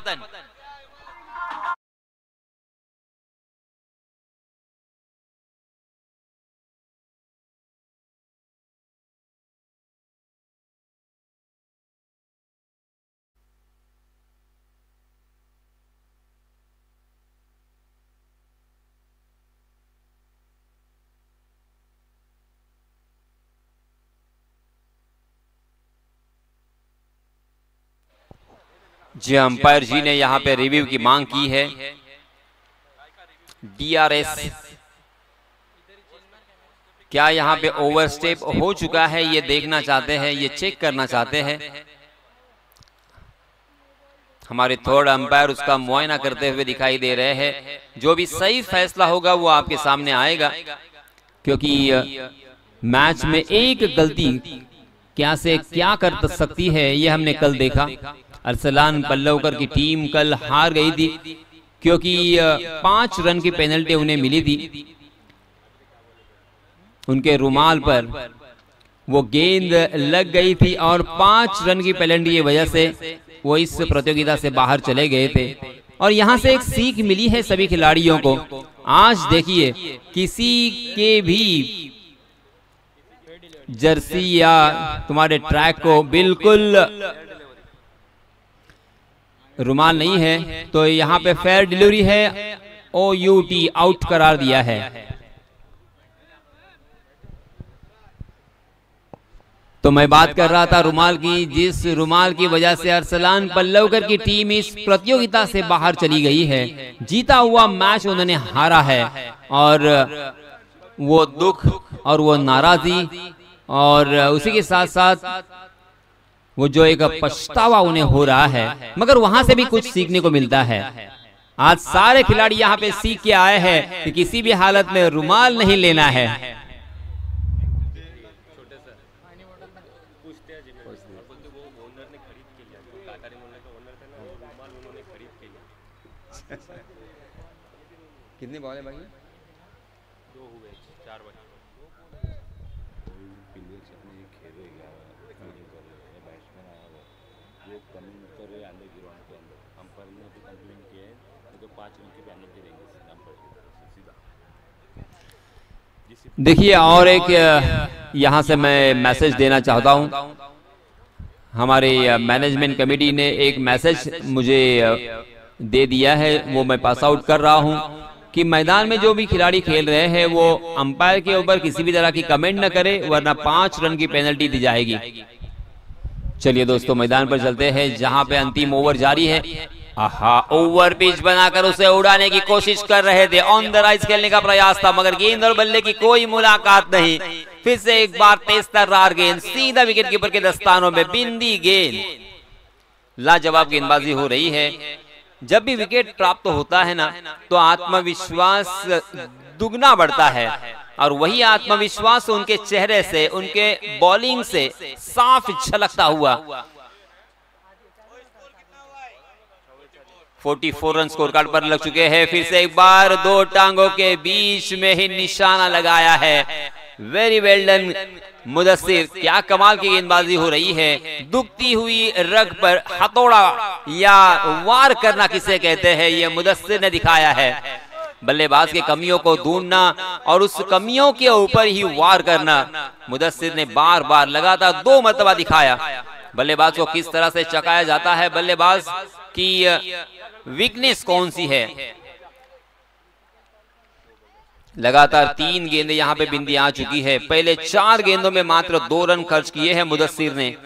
जी अंपायर जी ने यहाँ पे रिव्यू की मांग की है। DRS क्या यहाँ पे ओवरस्टेप हो चुका है, ये देखना चाहते हैं, ये चेक करना चाहते हैं। हमारे थर्ड अंपायर उसका मुआयना करते हुए दिखाई दे रहे हैं। जो भी सही फैसला होगा वो आपके सामने आएगा, क्योंकि मैच में एक गलती क्या से क्या कर सकती है ये हमने कल देखा। अरसलान पल्लवकर की टीम कल हार गई थी क्योंकि 5 रन की पेनल्टी उन्हें मिली थी। उनके रुमाल पर वो गेंद लग गई थी और 5 रन की पेनल्टी की वजह से वो इस प्रतियोगिता से बाहर चले गए थे। और यहाँ से एक सीख मिली है सभी खिलाड़ियों को। आज देखिए, किसी के भी जर्सी या तुम्हारे ट्रैक को बिल्कुल रुमाल नहीं है तो यहाँ पे फेयर डिलीवरी है, OUT आउट करार दिया है। तो मैं बात कर रहा था रुमाल की, जिस रुमाल की वजह से अरसलान पल्लवकर की टीम इस प्रतियोगिता से बाहर चली गई है। जीता हुआ मैच उन्होंने हारा है और वो दुख और वो नाराजी और उसी के साथ साथ वो जो एक पछतावा उन्हें हो रहा है, मगर वहां से भी कुछ सीखने को मिलता है। आज सारे खिलाड़ी यहाँ पे सीख के आए हैं कि किसी भी हालत में रुमाल नहीं लेना है। कितनी बॉल है भाई?
2 हुए, 4 बचे।
देखिए, और एक यहाँ से मैं मैसेज देना चाहता हूँ। हमारे मैनेजमेंट कमेटी ने एक मैसेज मुझे दे दिया है, वो मैं पास आउट कर रहा हूँ कि मैदान में जो भी खिलाड़ी खेल रहे हैं वो अंपायर के ऊपर किसी भी तरह की कमेंट न करे, वरना 5 रन की पेनल्टी दी जाएगी। चलिए दोस्तों, मैदान पर चलते हैं जहां पे अंतिम ओवर जारी है। आहा, ओवर पिच बनाकर उसे उड़ाने की कोशिश कर रहे थे, ऑन द राइज खेलने का प्रयास था, मगर गेंद और बल्ले की कोई मुलाकात नहीं। फिर से एक बार तेज तर्रार गेंद सीधा विकेट कीपर के दस्तानों में, बिंदी गेंद। लाजवाब गेंदबाजी हो रही है। जब भी विकेट प्राप्त होता है ना, तो आत्मविश्वास दुगना बढ़ता है और वही आत्मविश्वास उनके चेहरे से, उनके बॉलिंग से साफ झलकता हुआ। 44 रन स्कोर कार्ड पर लग चुके हैं। फिर से एक बार 2 टांगों के बीच में ही निशाना लगाया है। वेरी वेल डन मुदस्सिर, क्या कमाल की गेंदबाजी हो रही है। दुखती हुई रग पर हथौड़ा या वार करना किसे कहते हैं, यह मुदस्सिर ने दिखाया है। बल्लेबाज के कमियों को ढूंढना और उस कमियों के ऊपर ही वार करना मुदस्सिर ने बार बार लगातार 2 मरतबा दिखाया। बल्लेबाज को किस तरह से चकाया जाता है, बल्लेबाज की वीकनेस कौन सी है। लगातार 3 गेंदें यहाँ पे बिंदी आ चुकी है। पहले 4 गेंदों में मात्र 2 रन खर्च किए हैं मुदस्सिर ने।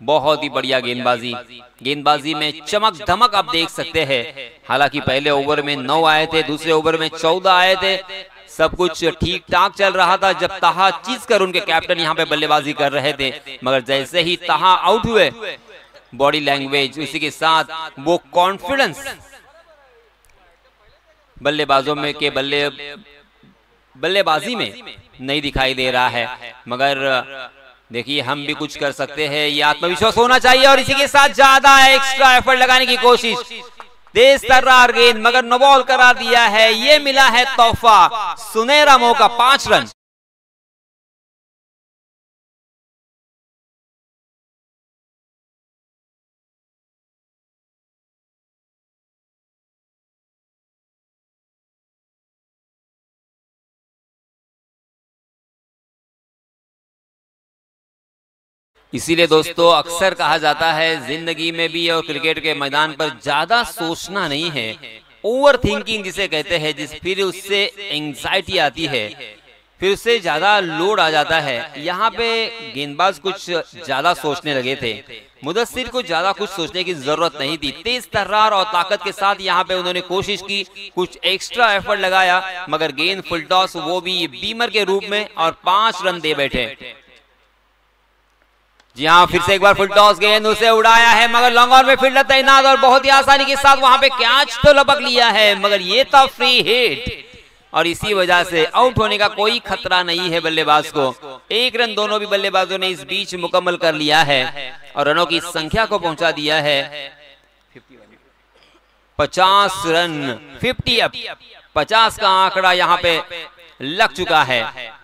बहुत ही बढ़िया गेंदबाजी में चमक धमक आप देख सकते हैं। हालांकि पहले ओवर में 9 आए थे, दूसरे ओवर में 14 आए थे। सब कुछ ठीक ठाक चल रहा था जब ताहा चिस्कर उनके कैप्टन यहाँ पे बल्लेबाजी कर रहे थे, मगर जैसे ही ताहा आउट हुए, बॉडी लैंग्वेज, उसी के साथ वो कॉन्फिडेंस बल्लेबाजों में के बल्लेबाजी में नहीं दिखाई दे रहा है। मगर देखिए, हम भी कुछ कर सकते हैं, ये आत्मविश्वास होना चाहिए। और इसी के साथ ज्यादा एक्स्ट्रा एफर्ट लगाने की कोशिश, तेज तर्रार गेंद, मगर नो बॉल करा दिया है। ये मिला है तोहफा, सुनहरा मौका, 5 रन। इसीलिए दोस्तों अक्सर कहा जाता है जिंदगी में भी और क्रिकेट के मैदान पर ज्यादा सोचना नहीं है, ओवर थिंकिंग जिसे कहते हैं, जिस फिर उससे एंजाइटी आती है, फिर उससे ज्यादा लोड आ जाता है। यहाँ पे गेंदबाज कुछ ज्यादा सोचने लगे थे, मुदस्सिर को ज्यादा कुछ सोचने की जरूरत नहीं थी। तेज तर्रार और ताकत के साथ यहाँ पे उन्होंने कोशिश की, कुछ एक्स्ट्रा एफर्ट लगाया, मगर गेंद फुल टॉस, वो भी बीमर के रूप में, और 5 रन दे बैठे। जी हाँ, फिर से एक बार फुल टॉस, गेंद उसे उड़ाया है, मगर लॉन्ग ऑन में फील्डर तैनात और बहुत ही आसानी के साथ वहां पे कैच तो लपक लिया है, मगर ये था फ्री हिट और इसी वजह से आउट होने का कोई खतरा नहीं है बल्लेबाज को। 1 रन दोनों भी बल्लेबाजों ने इस बीच मुकम्मल कर लिया है और रनों की संख्या को पहुंचा दिया है 50 रन। 50 अप, 50 का आंकड़ा यहां पे लग चुका है।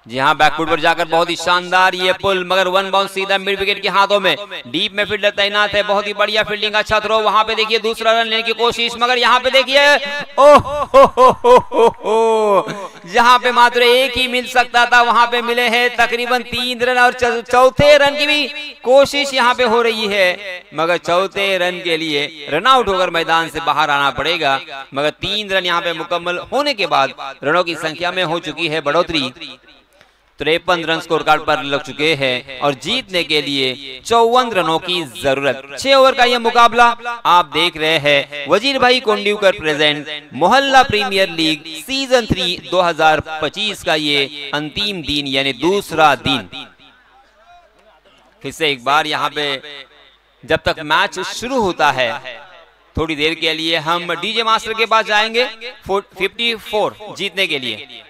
जी हाँ, बैकफुट पर जाकर बहुत ही शानदार ये पुल, मगर 1 बाउंस सीधा मिड विकेट के हाथों में। डीप में फील्डर तैनात है, बहुत ही बढ़िया फील्डिंग, अच्छा थ्रो। वहां पे देखिए दूसरा रन लेने की कोशिश, मगर यहाँ पे देखिए जहां पे मात्र 1 ही मिल सकता था वहां पे मिले हैं तकरीबन 3 रन और चौथे रन की भी कोशिश यहाँ पे हो रही है, मगर चौथे रन के लिए रन आउट होकर मैदान से बाहर आना पड़ेगा। मगर 3 रन यहाँ पे मुकम्मल होने के बाद रनों की संख्या में हो चुकी है बढ़ोतरी। 53 रन स्कोर कार्ड पर लग चुके हैं और जीतने के लिए 54 रनों की जरूरत। 6 ओवर का यह मुकाबला आप देख रहे हैं वजीर भाई कोंडीवकर प्रेजेंट मोहल्ला प्रीमियर लीग सीजन 3 2025 का ये अंतिम दिन, यानी दूसरा दिन। फिर से एक बार यहाँ पे जब तक मैच शुरू होता है थोड़ी देर के लिए हम डीजे मास्टर के पास जाएंगे 54 जीतने के लिए।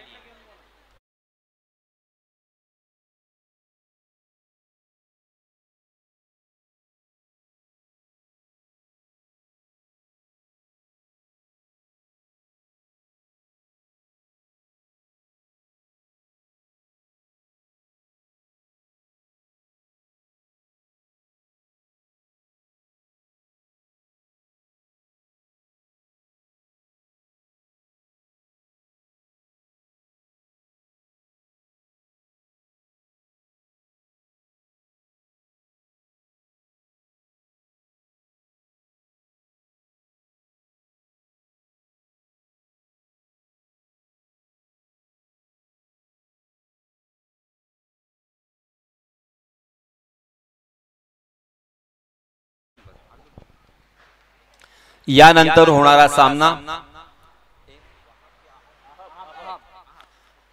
यानंतर होणारा सामना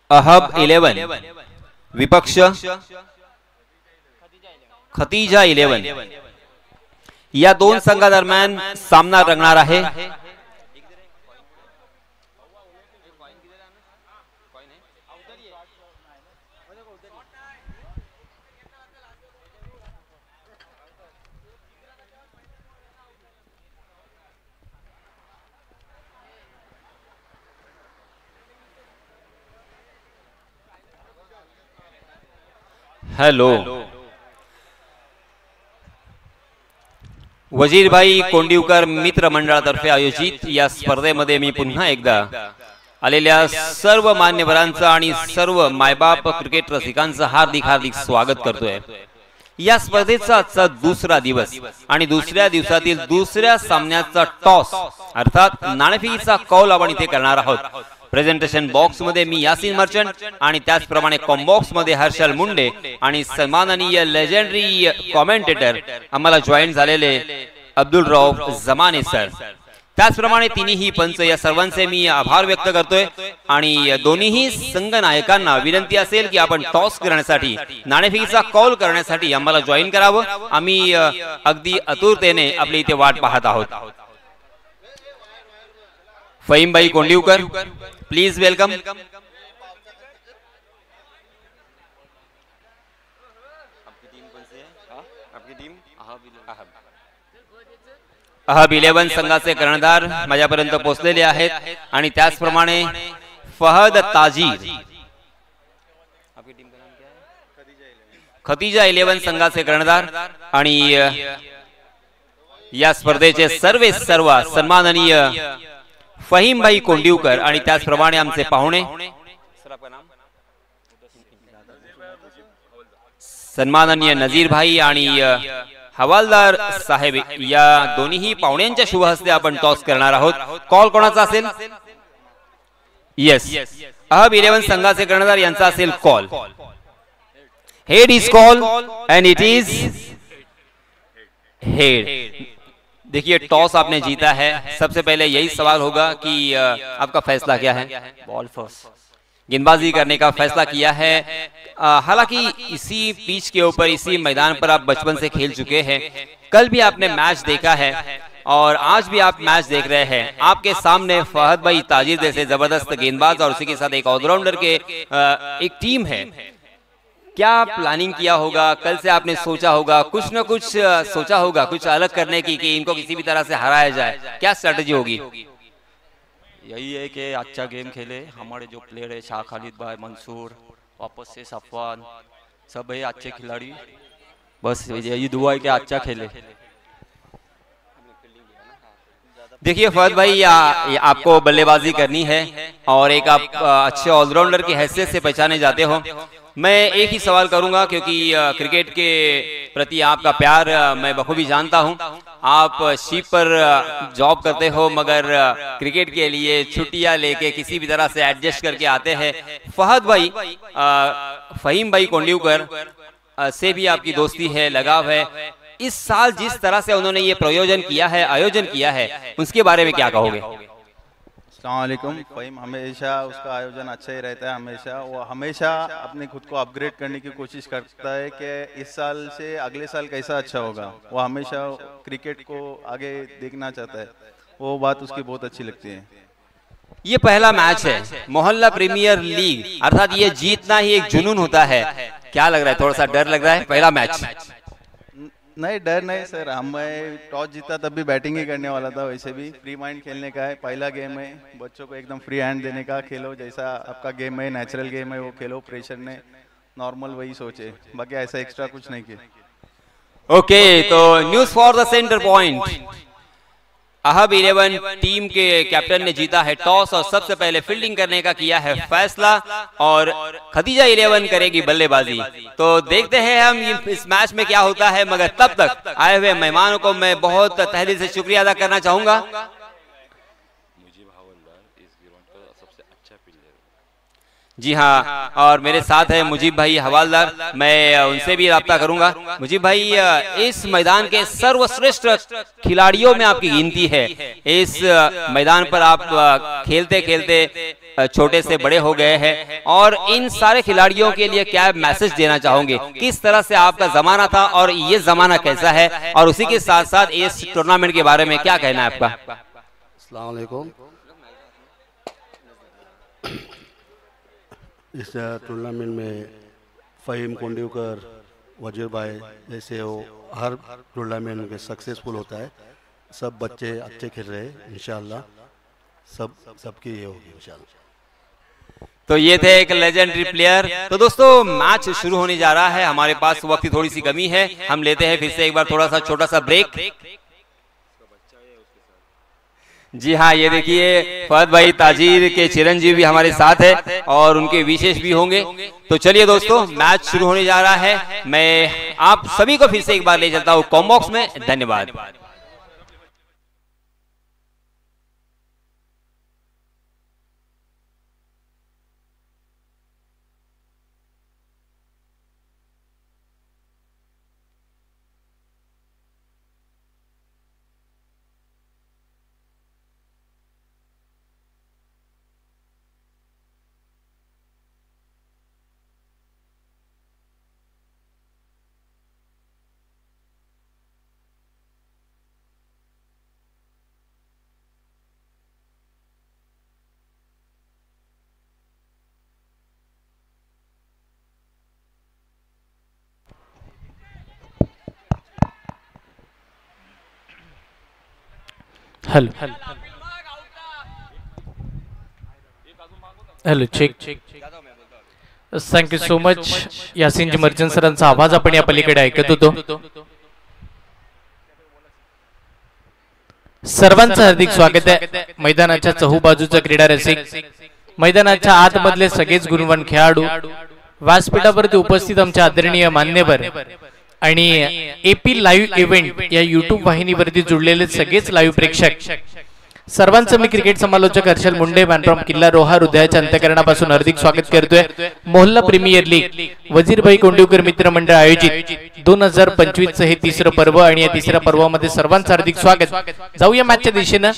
अहब 11 विपक्ष खतीजा 11 या 2 संघादरम्यान सामना रंगणार आहे। हॅलो, वजीरभाई कोंडीवकर मित्र मंडळातर्फे आयोजित या स्पर्धेमध्ये मी पुन्हा एकदा आलेल्या सर्व मान्यवरांचं आणि सर्व मायबाप क्रिकेट रसिकांचं हार्दिक हार्दिक स्वागत करतोय। या स्पर्धेचा आजचा दुसरा दिवस आणि दुसऱ्या दिवसातील दुसऱ्या सामन्याचा टॉस अर्थात नाणेफेकीचा कौल आपण इथे करणार आहोत। प्रेझेंटेशन बॉक्स मध्ये मी यासीन मर्चंट आणि त्याचप्रमाणे कॉम्बॉक्स मध्ये हर्षल मुंडे आणि सन्माननीय लेजेंडरी कॉमेंटेटर आम्हाला जॉईन झालेले अब्दुल रऊफ जमाने सर। त्याचप्रमाणे तिन्ही पंच या सर्वांचे मी आभार व्यक्त करतोय आणि दोन्हीही संघनायकांना विनंती असेल की आपण टॉस करण्यासाठी नाणेफेकीचा कॉल करण्यासाठी आम्हाला जॉईन करावं। आम्ही अगदी आतुरतेने आपली इथे वाट पाहत आहोत। फहीम भाई कोंडीवकर प्लीज वेलकम। अहब 11 संघाचे कर्णधार माझ्यापर्यंत पोहोचलेले आहेत आणि त्याचप्रमाणे फहद ताजीर खतीजा 11 संघाचे कर्णधार आणि या स्पर्धेचे सर्व सन्माननीय फहीम भाई कोंडीवकर आणि त्याचप्रमाणे आमचे पाहुणे सन्माननीय नजीर भाई आणि हवालदार साहेब या दोन्ही पाहुण्यांच्या शुभ हस्ते आपण टॉस करणार आहोत. कॉल कोणाचा असेल? येस, अहब 11 संघाचे कर्णधार यांचा असेल call. Head is call and it is head. देखिए टॉस आपने जीता है, सबसे पहले यही सवाल होगा कि आपका फैसला क्या है?
Ball first.
गेंदबाजी करने का फैसला किया है. हालांकि इसी पिच के ऊपर, इसी मैदान पर आप बचपन से खेल चुके हैं. कल भी आपने मैच देखा है और आज भी आप मैच देख रहे हैं. आपके सामने फहद भाई ताजिर जैसे जबरदस्त गेंदबाज और उसी के साथ एक ऑलराउंडर के एक टीम है. क्या प्लानिंग किया होगा? कल से आपने सोचा होगा, कुछ न कुछ सोचा होगा कुछ अलग करने की कि इनको किसी भी तरह से हराया जाए. क्या स्ट्रेटजी होगी?
यही है कि अच्छा गेम खेले. हमारे जो प्लेयर है शाह खालिद भाई, मंसूर, वापस से सफवान, सब है अच्छे खिलाड़ी. बस यही दुआ है कि अच्छा खेले.
देखिए फहद भाई, आपको बल्लेबाजी करनी है और एक आप अच्छे ऑलराउंडर की हैसियत से पहचाने जाते हो. मैं एक ही सवाल करूंगा क्योंकि क्रिकेट के प्रति आपका प्यार मैं बखूबी जानता हूं. आप शिप पर जॉब करते हो मगर क्रिकेट के लिए छुट्टियां लेके किसी भी तरह से एडजस्ट करके आते हैं. फहद भाई, फहीम भाई कोंडिवकर से भी आपकी दोस्ती है, लगाव है. इस साल जिस तरह से उन्होंने ये आयोजन किया है उसके बारे में क्या कहोगे?
अस्सलाम वालेकुम. फहीम हमेशा उसका आयोजन अच्छा ही रहता है. वो हमेशा अपने खुद को अपग्रेड करने की कोशिश करता है कि इस साल से अगले साल कैसा अच्छा होगा. वो हमेशा क्रिकेट को आगे देखना चाहता है. वो बात उसकी बहुत अच्छी लगती है.
ये पहला मैच है मोहल्ला प्रीमियर लीग, अर्थात ये जीतना ही एक जुनून होता है. क्या लग रहा है? थोड़ा सा डर लग रहा है? पहला मैच.
नहीं, डर नहीं सर. हमें टॉस जीता तब भी बैटिंग ही करने वाला था. वैसे भी फ्री माइंड खेलने का है. पहला गेम है, बच्चों को एकदम फ्री हैंड देने का. खेलो जैसा आपका गेम है, नेचुरल गेम है, वो खेलो. प्रेशर ने नॉर्मल वही सोचे, बाकी ऐसा एक्स्ट्रा कुछ नहीं किया.
ओके, तो news for the center point. अहब 11 टीम के कैप्टन ने जीता है टॉस और सबसे पहले फील्डिंग करने का किया है फैसला और खदीजा 11 करेगी बल्लेबाजी. तो देखते हैं हम इस मैच में क्या होता है, मगर तब तक आए हुए मेहमानों को मैं बहुत तहे दिल से शुक्रिया अदा करना चाहूंगा. जी हाँ, और मेरे साथ है मुजीब भाई हवालदार. मैं उनसे भी राब्ता करूंगा. मुजीब भाई, इस मैदान के सर्वश्रेष्ठ खिलाड़ियों में आपकी गिनती है. इस मैदान पर आप खेलते खेलते छोटे से बड़े हो गए हैं और इन सारे खिलाड़ियों के लिए क्या मैसेज देना चाहोगे? किस तरह से आपका जमाना था और ये जमाना कैसा है, और उसी के साथ साथ इस टूर्नामेंट के बारे में क्या कहना है आपका?
अस्सलाम वालेकुम. इस टूर्नामेंट में फ़हीम कोंडिवकर, वजीर भाई जैसे हो हर टूर्नामेंट में सक्सेसफुल होता है. सब बच्चे अच्छे खेल रहे हैं. इंशाल्लाह सबकी ये होगी इंशाल्लाह.
तो ये थे एक लेजेंडरी प्लेयर. तो दोस्तों, मैच शुरू होने जा रहा है. हमारे पास वक्त की थोड़ी सी कमी है. हम लेते हैं फिर से एक बार थोड़ा सा छोटा सा ब्रेक. जी हाँ, ये देखिए फहद भाई ताजिर के चिरंजीवी भी हमारे साथ है और उनके विशेष भी होंगे. तो चलिए दोस्तों, मैच शुरू होने जा रहा है. मैं आप सभी को फिर से एक बार ले चलता हूँ कॉम्बॉक्स में. धन्यवाद.
Hello check. Thank you so much Yasinji Merchant सरांचा आवाज आपण या पलीकडे ऐकत होतो. सर्वांचं हार्दिक स्वागत आहे मैदानाच्या चहूबाजूचा क्रीडा रसिक, मैदानाच्या आतमधले सगळेच गुणवान खेळाडू व्यासपीठावरती उपस्थित आमचे आदरणीय मान्यवर आणि एपी लाईव्ह इव्हेंट या युट्यूब वाहिनीवरती जुळलेले सगळेच लाईव्ह प्रेक्षक सर्वांचं मी क्रिकेट समालोचक हर्षल मुंडे मॅन फ्रॉम किल्ला रोहा हृदयाच्या अंतःकरणापासून हार्दिक स्वागत करतोय. मोहल्ला प्रीमियर लीग वजीरभाई कोंडीवकर मित्र मंडळ आयोजित 2025 चं हे तिसरं पर्व आणि या तिसऱ्या पर्वामध्ये सर्वांचं हार्दिक स्वागत. जाऊया मॅचच्या दिशेनं.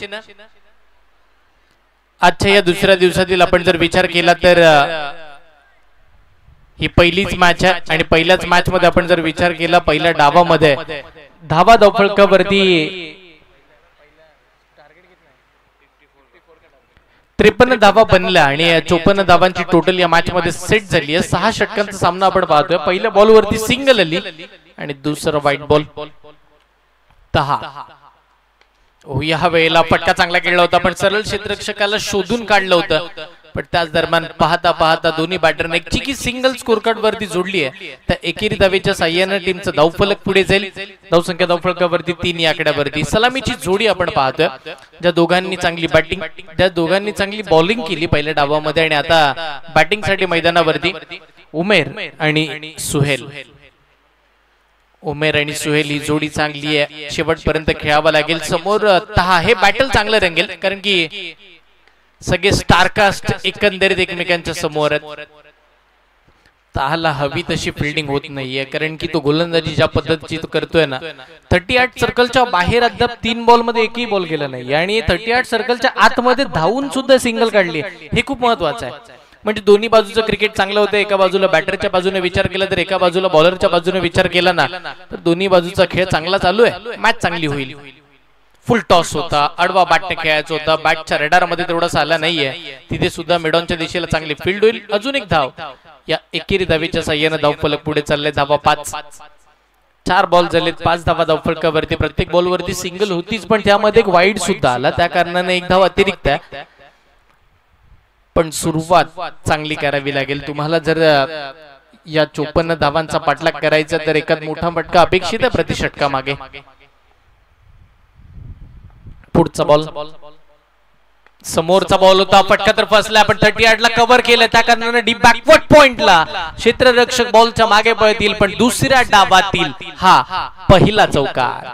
आजच्या या दुसऱ्या दिवसातील आपण जर विचार केला तर ही पहिलीच मॅच आहे आणि पहिल्याच मॅच मध्ये आपण जर विचार केला पहिल्या डावामध्ये धावा धावफलकावरती 53 धावा बनल्या आणि 54 धावांची टोटल या मॅच मध्ये सेट झाली आहे. 6 षटकांचा सामना आपण पाहतोय. पहिल्या बॉलवरती सिंगल आली आणि दुसरा व्हाईट बॉल 10. या वेळेला फटका चांगला खेळला होता पण सरळ क्षेत्ररक्षकाला शोधून काढलं होतं. पण त्याच दरम्यान पाहता पाहता दोन्ही बॅटरने एक चिकी सिंगल स्कोर कार्ड वरती जोडली आहे. त्या एकेरी धावेच्या साह्याने टीमचं धावफलक पुढे जाईल. धावसंख्या धावफलकावरती 3 या आकड्यावरती सलामीची जोडी आपण पाहतोय. ज्या दोघांनी चांगली बॅटिंग ज्या दोघांनी चांगली बॉलिंग केली पहिल्या डावामध्ये आणि आता बॅटिंग साठी मैदानावरती उमेर आणि सुहेल. उमेर आणि सुहेल ही जोडी चांगली आहे. शेवटपर्यंत खेळावं लागेल. समोर 10 हे बॅटल चांगलं रंगेल कारण की सगळे स्टारकास्ट एकंदरीत एकमेकांच्या समोर आहेत. ताहला हवी तशी फिल्डिंग होत नाहीये कारण की तो गोलंदाजी ज्या पद्धतीची तो करतोय ना 38 सर्कलच्या बाहेर अद्याप 3 बॉल मध्ये एकही बॉल गेला नाही आणि 38 सर्कलच्या आतमध्ये धावून सुद्धा सिंगल काढली. हे खूप महत्वाचं आहे. म्हणजे दोन्ही बाजूचं क्रिकेट चांगलं होतं. एका बाजूला बॅटरच्या बाजूने विचार केला तर एका बाजूला बॉलरच्या बाजूने विचार केला ना तर दोन्ही बाजूचा खेळ चांगला चालू आहे. मॅच चांगली होईल. फुल टॉस होता. आडवा बॅटने खेळायचा होता. बॅटच्या रेडार मध्ये तेवढा आला नाहीये. तिथे सुद्धा मिडॉनच्या दिशेला चांगली फील्ड होईल. अजून एक धाव या एकेरी धावेच्या साह्याने धावफलक पुढे चालले. धावा 5. 4 बॉल झालेत. 5 धावा धावफलकावरती. प्रत्येक बॉलवरती सिंगल होतीच पण त्यामध्ये एक वाईड सुद्धा आला. त्या कारणाने एक धाव अतिरिक्त आहे. पण सुरुवात चांगली करावी लागेल. तुम्हाला जर या 54 धावांचा पाठलाग करायचा तर एकात मोठा फटका अपेक्षित आहे प्रति षटका मागे. पुढचा बॉल समोरचा बॉल होता. फटका तर फसला पण 38 ला कव्हर केलं. त्या कारणाने डीप बॅकवर्ड पॉइंटला क्षेत्ररक्षक बॉलच्या मागे पळतील पण दुसऱ्या डावातील हा पहिला चौकार.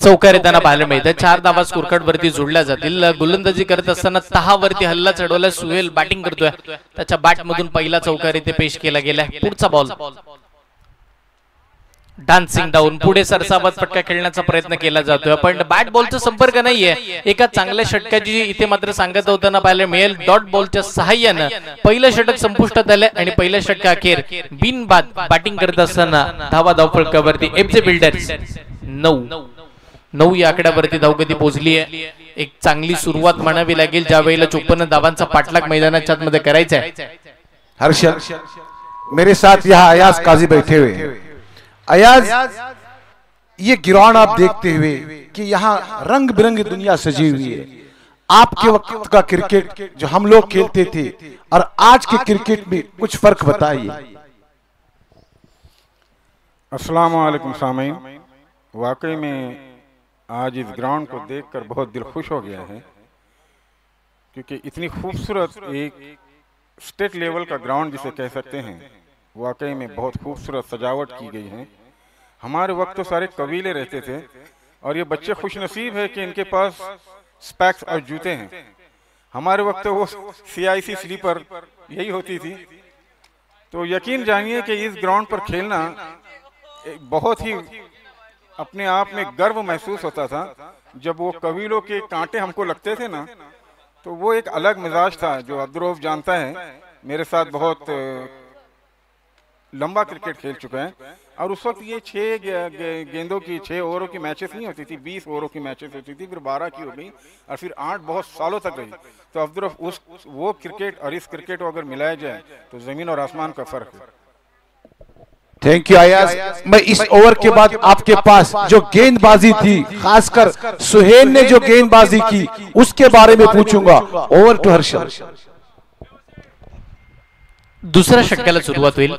चौकार येताना पाहायला मिळतं. 4 धावा स्कोर कार्ड वरती जोडल्या जातील. गोलंदाजी करत असताना 10 वरती हल्ला चढवला. सुहेल बॅटिंग करतोय. त्याच्या बॅट मधून पहिला चौकार इथे पेश केला गेला. पुढचा बॉल डान्सिंग डाऊन. पुढे सरसावत फटका खेळण्याचा प्रयत्न केला जातोय पण बॅट बॉलचा संपर्क नाहीये. एका चांगल्या षटकाची इथे मात्र सांगत होताना पाहायला मिळेल. डॉट बॉलच्या सहाय्यानं पहिलं षटक संपुष्टात आलंय आणि पहिल्या षटका अखेर बिनबाद बॅटिंग करत असताना धावा धावफलकावरती एफजे बिल्डर्स 9 या आकड्यावरती धावगती पोहोचली आहे. एक चांगली सुरुवात म्हणावी लागेल ज्या वेळेला 54 धावांचा पाठलाग मैदानाच्या आतमध्ये करायचा है.
हर्षल मेरे साथ यहाँ अयाज काजी बैठे हुए. अयाज ये ग्राउंड आप देखते हुए कि यहाँ रंग बिरंगी दुनिया सजी हुई है. आपके वक्त का क्रिकेट जो हम लोग खेलते थे और आज के क्रिकेट में कुछ फर्क बताइए.
अस्सलाम वालेकुम सामीन. वाकई में आज इस ग्राउंड को देखकर बहुत दिल खुश हो गया है क्योंकि इतनी खूबसूरत एक स्टेट लेवल का ग्राउंड जिसे कह सकते हैं वाकई में बहुत खूबसूरत सजावट की गई है. हमारे वक्त तो सारे कबीले रहते थे और ये बच्चे खुशनसीब है कि इनके पास स्पेक्स और जूते हैं. हमारे वक्त तो वो CIC स्लीपर यही होती थी. तो यकीन जानिए कि इस ग्राउंड पर खेलना बहुत ही अपने आप में गर्व महसूस होता था. जब वो कबीलों के कांटे हमको लगते थे ना तो वो एक अलग मिजाज था जो अब्दुर्रऊफ जानता है. मेरे साथ बहुत लंबा क्रिकेट खेल चुका है और उस वक्त ये 6 गेंदों की 6 ओवरों की मैचेस नहीं होती थी. 20 ओवरों की मैचेस होती थी. फिर 12 की हो गई और फिर 8 बहुत सालों तक रही. तो अब्दुर्रऊफ उस वो क्रिकेट और इस क्रिकेट को अगर मिलाया जाए तो जमीन और आसमान का फर्क है.
Thank you Ayaz. मैं इस ओवर के बाद आपके पास जो गेंदबाजी थी, खासकर सुहेल ने जो गेंदबाजी की उसके बारे में पूछूंगा। Over to Harshal.
दुसऱ्या षटकाला सुरुवात होईल।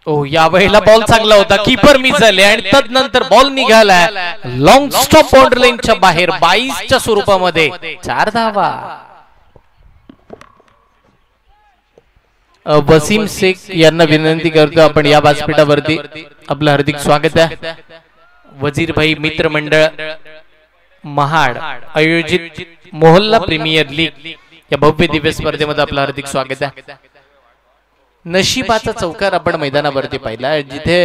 ओ यावेळेला बॉल चांगला होता, कीपर मिस झाले आणि तदनंतर बॉल निघाला लॉंग स्टॉप बाउंड्री लाईनच्या बाहेर 22च्या स्वरूपामध्ये 4 धावा। वसीम शेख यांना विनंती करतो आपण या व्यासपीठावरती आपलं हार्दिक स्वागत आहे। वजीर भाई मित्र मंडळ महाड आयोजित मोहल्ला प्रीमियर लीग या भव्य दिव्य स्पर्धेमध्ये आपलं हार्दिक स्वागत आहे। नशिबाचा चौकार आपण मैदानावरती पाहिला, जिथे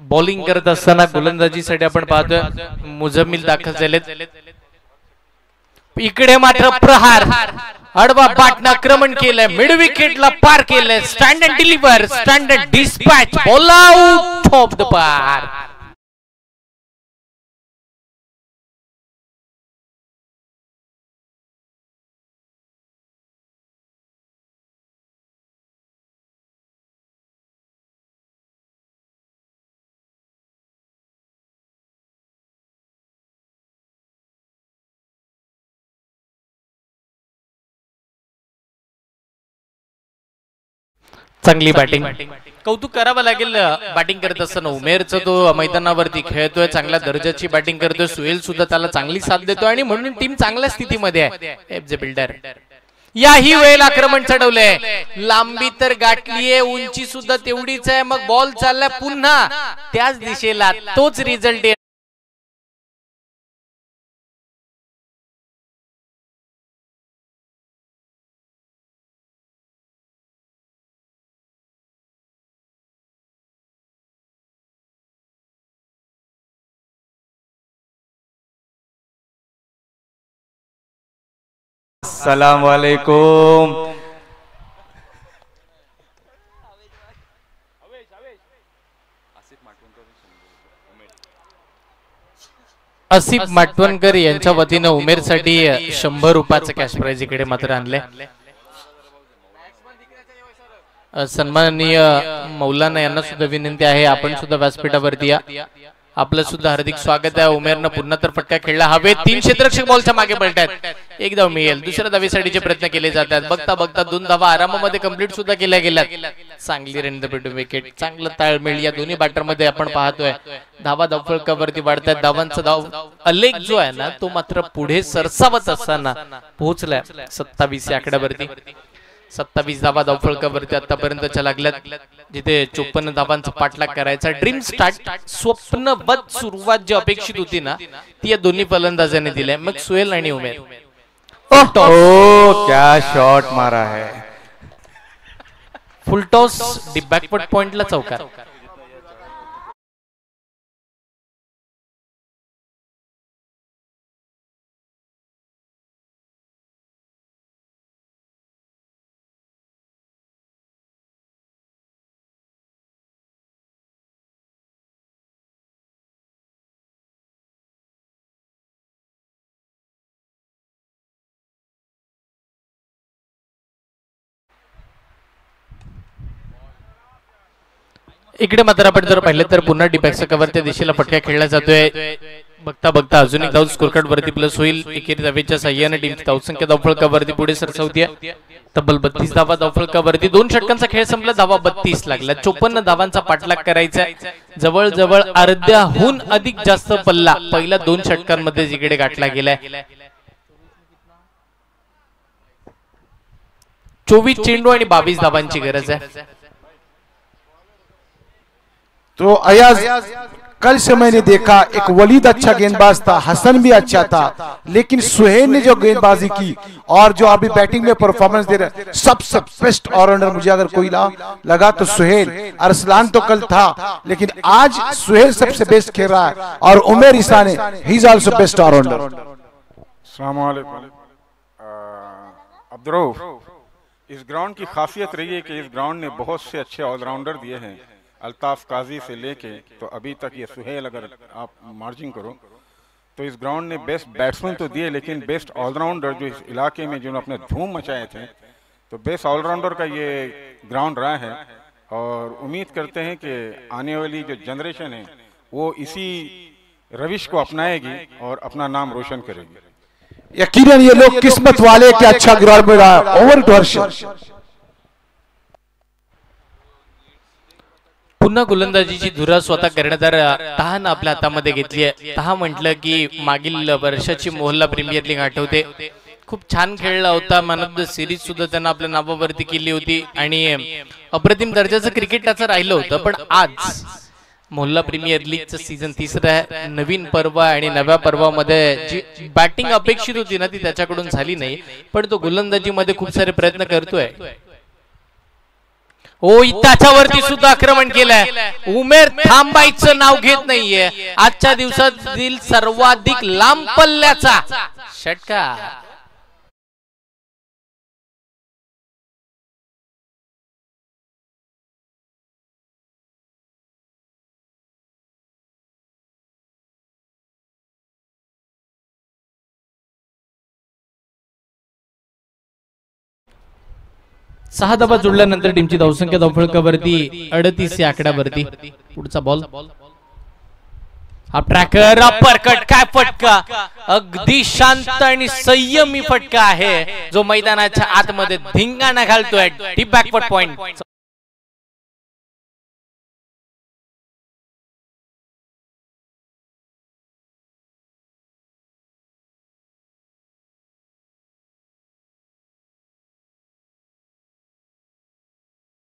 बॉलिंग करत असताना गोलंदाजीसाठी आपण पाहतोय मुजम्मिल दाखल झालेत। इकडे मात्र प्रहार आडवा बाटनं आक्रमण केलंय, मिड विकेटला पार केलंय। Stand and deliver, stand and dispatch, ball out of the park. चांगली बॅटिंग, कौतुक करावं लागेल बॅटिंग करत असताना उमेरचं। तो मैदानावरती खेळतोय, चांगल्या दर्जाची बॅटिंग करतोय। सुहेल सुद्धा त्याला चांगली साथ देतोय आणि म्हणून टीम चांगल्या स्थितीमध्ये आहे। एफजे बिल्डर याही वेळेला आक्रमण चढवलंय, लांबी तर गाठलीये, उंची सुद्धा तेवढीच आहे। मग बॉल चाललाय पुन्हा त्याच दिशेला, तोच रिझल्ट
अस्सलाम वालेकुम।
आसिफ माटवणकर यांच्या वतीनं उमेरसाठी 100 रुपयाचं कॅश प्राइज इकडे मात्र आणले। सन्माननीय मौलाना यांना सुद्धा विनंती आहे आपण सुद्धा व्यासपीठावरती या। आपलं सुद्धा हार्दिक स्वागत आहे। उमेरनं पुन्हा तर फटका खेळला हवेत, 3 क्षेत्ररक्षक बॉलच्या मागे पळतात। एक धाव मिळेल, दुसऱ्या धावेसाठीचे प्रयत्न केले जातात। बघता बघता 2 धावा आरामामध्ये कंप्लीट सुद्धा केल्या गेल्यात। चांगली रन द विकेट, चांगलं ताळमेळ या दोन्ही बॅटरमध्ये आपण पाहतोय। धावा धावफलकावरती वाढतात, धावांचा धाव आलेख जो आहे ना तो मात्र पुढे सरसावत असताना पोहोचलाय 27 या आकड्यावरती। 27 धावा धावफलकावरती आतापर्यंतच्या लागल्यात, जिथे 54 धावांचा पाठलाग करायचा। ड्रीम स्टार्ट, स्वप्नवत सुरुवात जी अपेक्षित होती ना ती या दोन्ही फलंदाजांनी दिली। मग सुहेल आणि उमेर,
ओ क्या शॉट मारा है,
फुल टॉस बॅकवर्ड पॉइंटला चौकार। इकडे मात्र आपण जर पाहिलं तर पुन्हा डिबॅक्सचा कव्हर त्या दिशेला फटका खेळला जातोय। बघता बघता अजून एक धाव स्कोर कार्ड वरती प्लस होईल। एकेरी धावेच्या साह्याने टीमची धावसंख्या धावफलकावरती पुढे सरसावतीये। तब्बल 32 धावा धावफलकावरती, 2 षटकांचा खेळ संपला, धावा 32 लागल्या। 54 धावांचा पाठलाग करायचा, जवळजवळ अर्ध्याहून अधिक जास्त पल्ला पहिल्या 2 षटकांमध्ये जिकडे गाठला गेलाय। 24 चेंडू आणि 22 धावांची गरज आहे।
तो अयाज, कल से मैंने देखा एक वलीद अच्छा गेंदबाज था, हसन भी अच्छा था, लेकिन सुहेल ने जो गेंदबाजी की और जो अभी बैटिंग में परफॉर्मेंस दे रहा है, सबसे बेस्ट ऑलराउंडर मुझे अगर कोई लगा तो सुहेल। अरसलान तो कल था, लेकिन आज सुहेल सबसे बेस्ट खेल रहा है और उमेर ईसाने he is also best all-rounder.
अस्सलाम वालेकुम। अब्दुर्रऊफ, इस ग्राउंड की खासियत रही है कि इस ग्राउंड ने बहुत से अच्छे ऑलराउंडर दिए हैं, अल्ताफ काजी से लेके तो अभी तक ये सुहेल, अगर आप मार्जिंग करो तो इस ग्राउंड ने बेस्ट बैट्समैन तो दिए, लेकिन बेस्ट ऑलराउंडर जो इस इलाके में जिन्होंने अपने धूम मचाए थे, तो बेस्ट ऑलराउंडर का ये ग्राउंड रहा है। और उम्मीद करते हैं कि आने वाली जो जनरेशन है वो इसी रविश को अपनाएगी और अपना नाम रोशन करेगी।
यकीनन ये लोग किस्मत वाले के अच्छा ग्राउंड में रहा। Over to Harshal.
पुन्हा गोलंदाजीची धुरा स्वतः कर्णधार तहान आपल्या हातामध्ये घेतली आहे। तहा म्हटलं की मागील वर्षाची मोहल्ला प्रीमियर लीग आठवते, खूप छान खेळला होता, मॅन ऑफ द सिरीज सुद्धा त्यांना आपल्या नावावरती केली होती आणि अप्रतिम दर्जाचं क्रिकेट त्याचं राहिलं होतं। पण आज मोहल्ला प्रीमियर लीगचं सीझन तिसरं आहे, नवीन पर्व आणि नव्या पर्वामध्ये जी बॅटिंग अपेक्षित होती ना ती त्याच्याकडून झाली नाही, पण तो गोलंदाजीमध्ये खूप सारे प्रयत्न करतोय। ओ त्याच्यावरती सुद्धा आक्रमण केलंय, उमेर थांबायचं नाव घेत नाहीये। आजच्या दिवसातील सर्वाधिक लांब पल्ल्याचा षटकार। सहा धावा जोडल्यानंतर टीमची धावसंख्या धावफलकावरती 38 या आकड्यावरती। पुढचा बॉल, हा ट्रॅकर अपरकट, काय फटका, अगदी शांत आणि संयमी फटका आहे जो मैदानाच्या आतमध्ये धिंगाणा घालतोय। Deep backward point.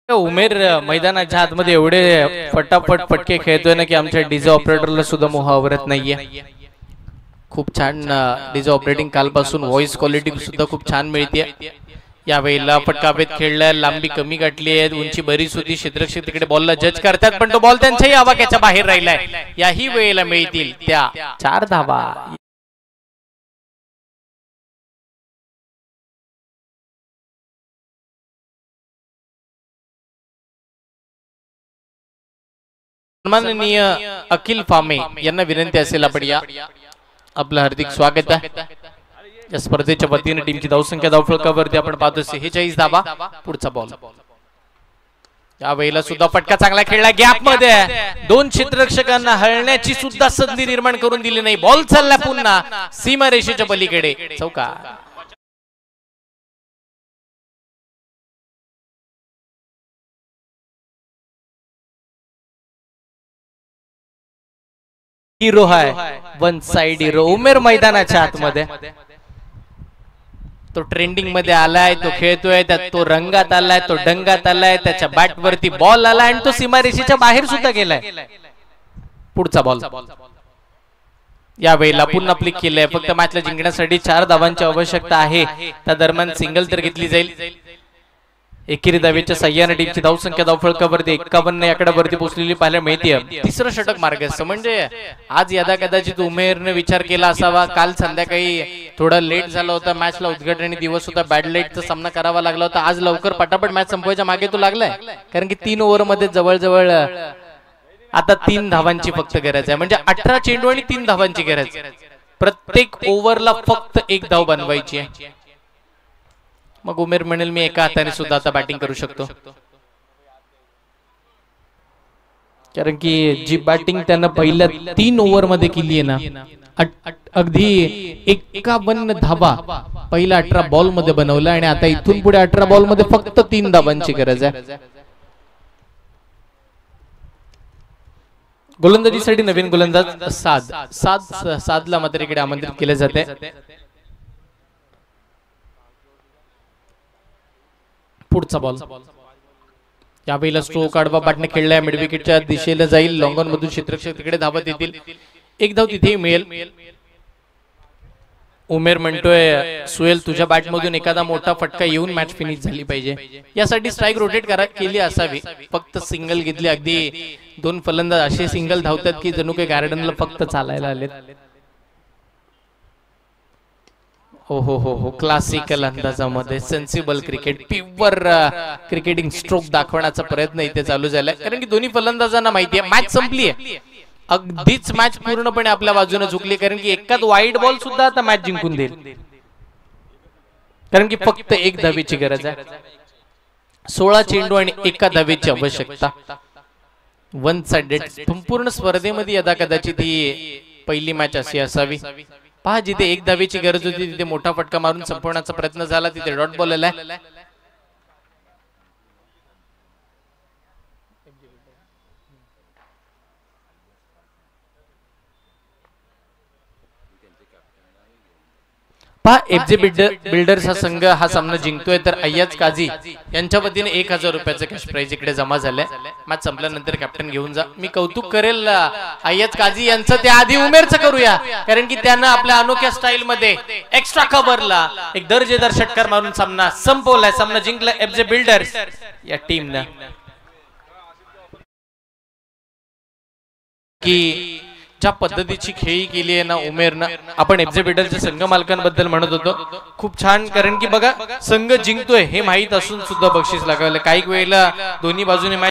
उमेर मैदानाच्या आतमध्ये एवढे फटाफट फटके खेळतोय ना की आमच्या डीजे ऑपरेटरला सुद्धा मोह आवरत नाहीये। खूप छान डीजे ऑपरेटिंग कालपासून व्हॉइस क्वालिटी सुद्धा खूप छान मिळते। यावेळेला फटकाभेद खेळलाय, लांबी कमी गाठली आहे, उंची बरीच होती, क्षेत्ररक्षक तिकडे बॉलला जज करतात पण तो बॉल त्यांच्याही आवाक्याच्या बाहेर राहिलाय। याही वेळेला मिळतील त्या 4 धावा। सन्माननीय अखिल फामे यांना विनंती असेल आपण या, आपलं हार्दिक स्वागत आहे या स्पर्धेच्या वतीने। टीमची धावसंख्या धावफलकावरती आपण पाहतो 46 धावा। पुढचा बॉल, या वेळेला सुद्धा फटका चांगला खेळला, गॅप मध्ये 2 क्षेत्ररक्षकांना हलण्याची सुद्धा संधी निर्माण करून दिली नाही। बॉल चालला पुन्हा सीमारेषेच्या पलीकडे, चौकार। हिरो है वन साइड हिरो। उमेर मैदानाच्या आतमध्ये तो ट्रेंडिंग मध्ये आलाय, तो खेळतोय, तो रंगात आलाय, तो डंगात आलाय, त्याच्या बॅट वरती बॉल आलाय आणि तो सीमारेषेच्या बाहेर सुद्धा गेलाय। पुढचा बॉल, या वेळेला पुन्हा प्लिक केलंय। फक्त मॅचला जिंकण्यासाठी 4 धावांची आवश्यकता आहे, त्या दरम्यान सिंगल तर घेतली जाईल। एकेरी धावेच्या सहाय्याने टीमची धावसंख्या धावफलकावरती 51 या आकड्यावरती पोहोचलेली पाहायला मिळते। तिसरं षटक मार्गस्थ, म्हणजे आज यदा कदाचित उमेरने विचार केला असावा, काल संध्याकाळी थोडा लेट झाला होता, मॅचला उद्घाटनी दिवस होता, बॅड लाईटचा सामना करावा लागला होता। आज लवकर पटापट मॅच संपवायच्या मागे तो लागलाय, कारण की 3 ओव्हर मध्ये जवळजवळ आता 3 धावांची फक्त गरज आहे, म्हणजे 18 चेंडू आणि 3 धावांची गरज। प्रत्येक ओव्हरला फक्त 1 धाव बनवायची आहे। मग उमेर म्हणेल मी एका हाताने सुद्धा आता बॅटिंग करू शकतो, कारण की जी बॅटिंग त्यानं पहिल्या 3 ओव्हर मध्ये केली आहे ना, अगदी 51 धावा पहिल्या 18 बॉल मध्ये बनवल्या आणि आता इथून पुढे 18 बॉल मध्ये फक्त 3 धावांची गरज आहे। गोलंदाजीसाठी नवीन गोलंदाज सादला मात्र इकडे आमंत्रित केले जाते। पुढचा बॉल, यावेळेला स्ट्रोक आडवा बॅटने खेळलाय, मिड विकेटच्या दिशेला जाईल, लॉंग ऑन मधून क्षेत्ररक्षक तिकडे धावत येतील, 1 धाव तिथेही मिळेल। उमेर म्हणतोय सुहेल तुझ्या बॅट मधून एखादा मोठा फटका येऊन मॅच फिनिश झाली पाहिजे, यासाठी स्ट्राइक रोटेट केली असावी। फक्त सिंगल घेतली, अगदी 2 फलंदाज असे सिंगल धावतात की जणू काही गार्डनला फक्त चालायला आलेत। हो हो हो हो, क्लासिकल अंदाजामध्ये sensible cricket, pure cricketing stroke दाखवण्याचा प्रयत्न इथे चालू झालाय, कारण की दोन्ही फलंदाजांना माहिती आहे मॅच संपली आहे, अगदीच मॅच पूर्णपणे आपल्या बाजूने झुकली, कारण की एकाच वाईट बॉल सुद्धा आता मॅच जिंकून देईल, कारण की फक्त 1 धावेची गरज आहे। 16 चेंडू आणि 1 धावेची आवश्यकता. वन साइडेड संपूर्ण स्पर्धेमध्ये यदा कदाचित ही पहिली मॅच अशी असावी. पहा जिथे 1 धावेची गरज होती तिथे मोठा फटका मारून संपवण्याचा प्रयत्न झाला, तिथे डॉट बॉल आलाय. पहा एफजे बिल्डर्स हा संघ हा सामना जिंकतोय, तर अय्याज काझी यांच्या वतीने 1000 रुपयाचं कॅश प्राइज इकडे जमा झालंय. मॅच संपल्यानंतर कॅप्टन घेऊन जा. मी कौतुक करेल अय्याज काझी यांचं, त्याआधी उमेरचं करूया, कारण की त्यानं आपल्या अनोख्या स्टाईल मध्ये एक्स्ट्रा कव्हरला एक दर्जेदार षटकार मारून सामना संपवलाय, सामना जिंकला एफजे बिल्डर्स या टीमनं. की ज्या पद्धतीची खेळी केली आहे ना उमेरनं, आपण एफजे बिल्डरच्या संघ मालकांबद्दल म्हणत होतो, खूप छान. कारण की बघा संघ जिंकतोय हे माहीत असून सुद्धा बक्षीस लागावलं. काही वेळेला दोन्ही बाजूने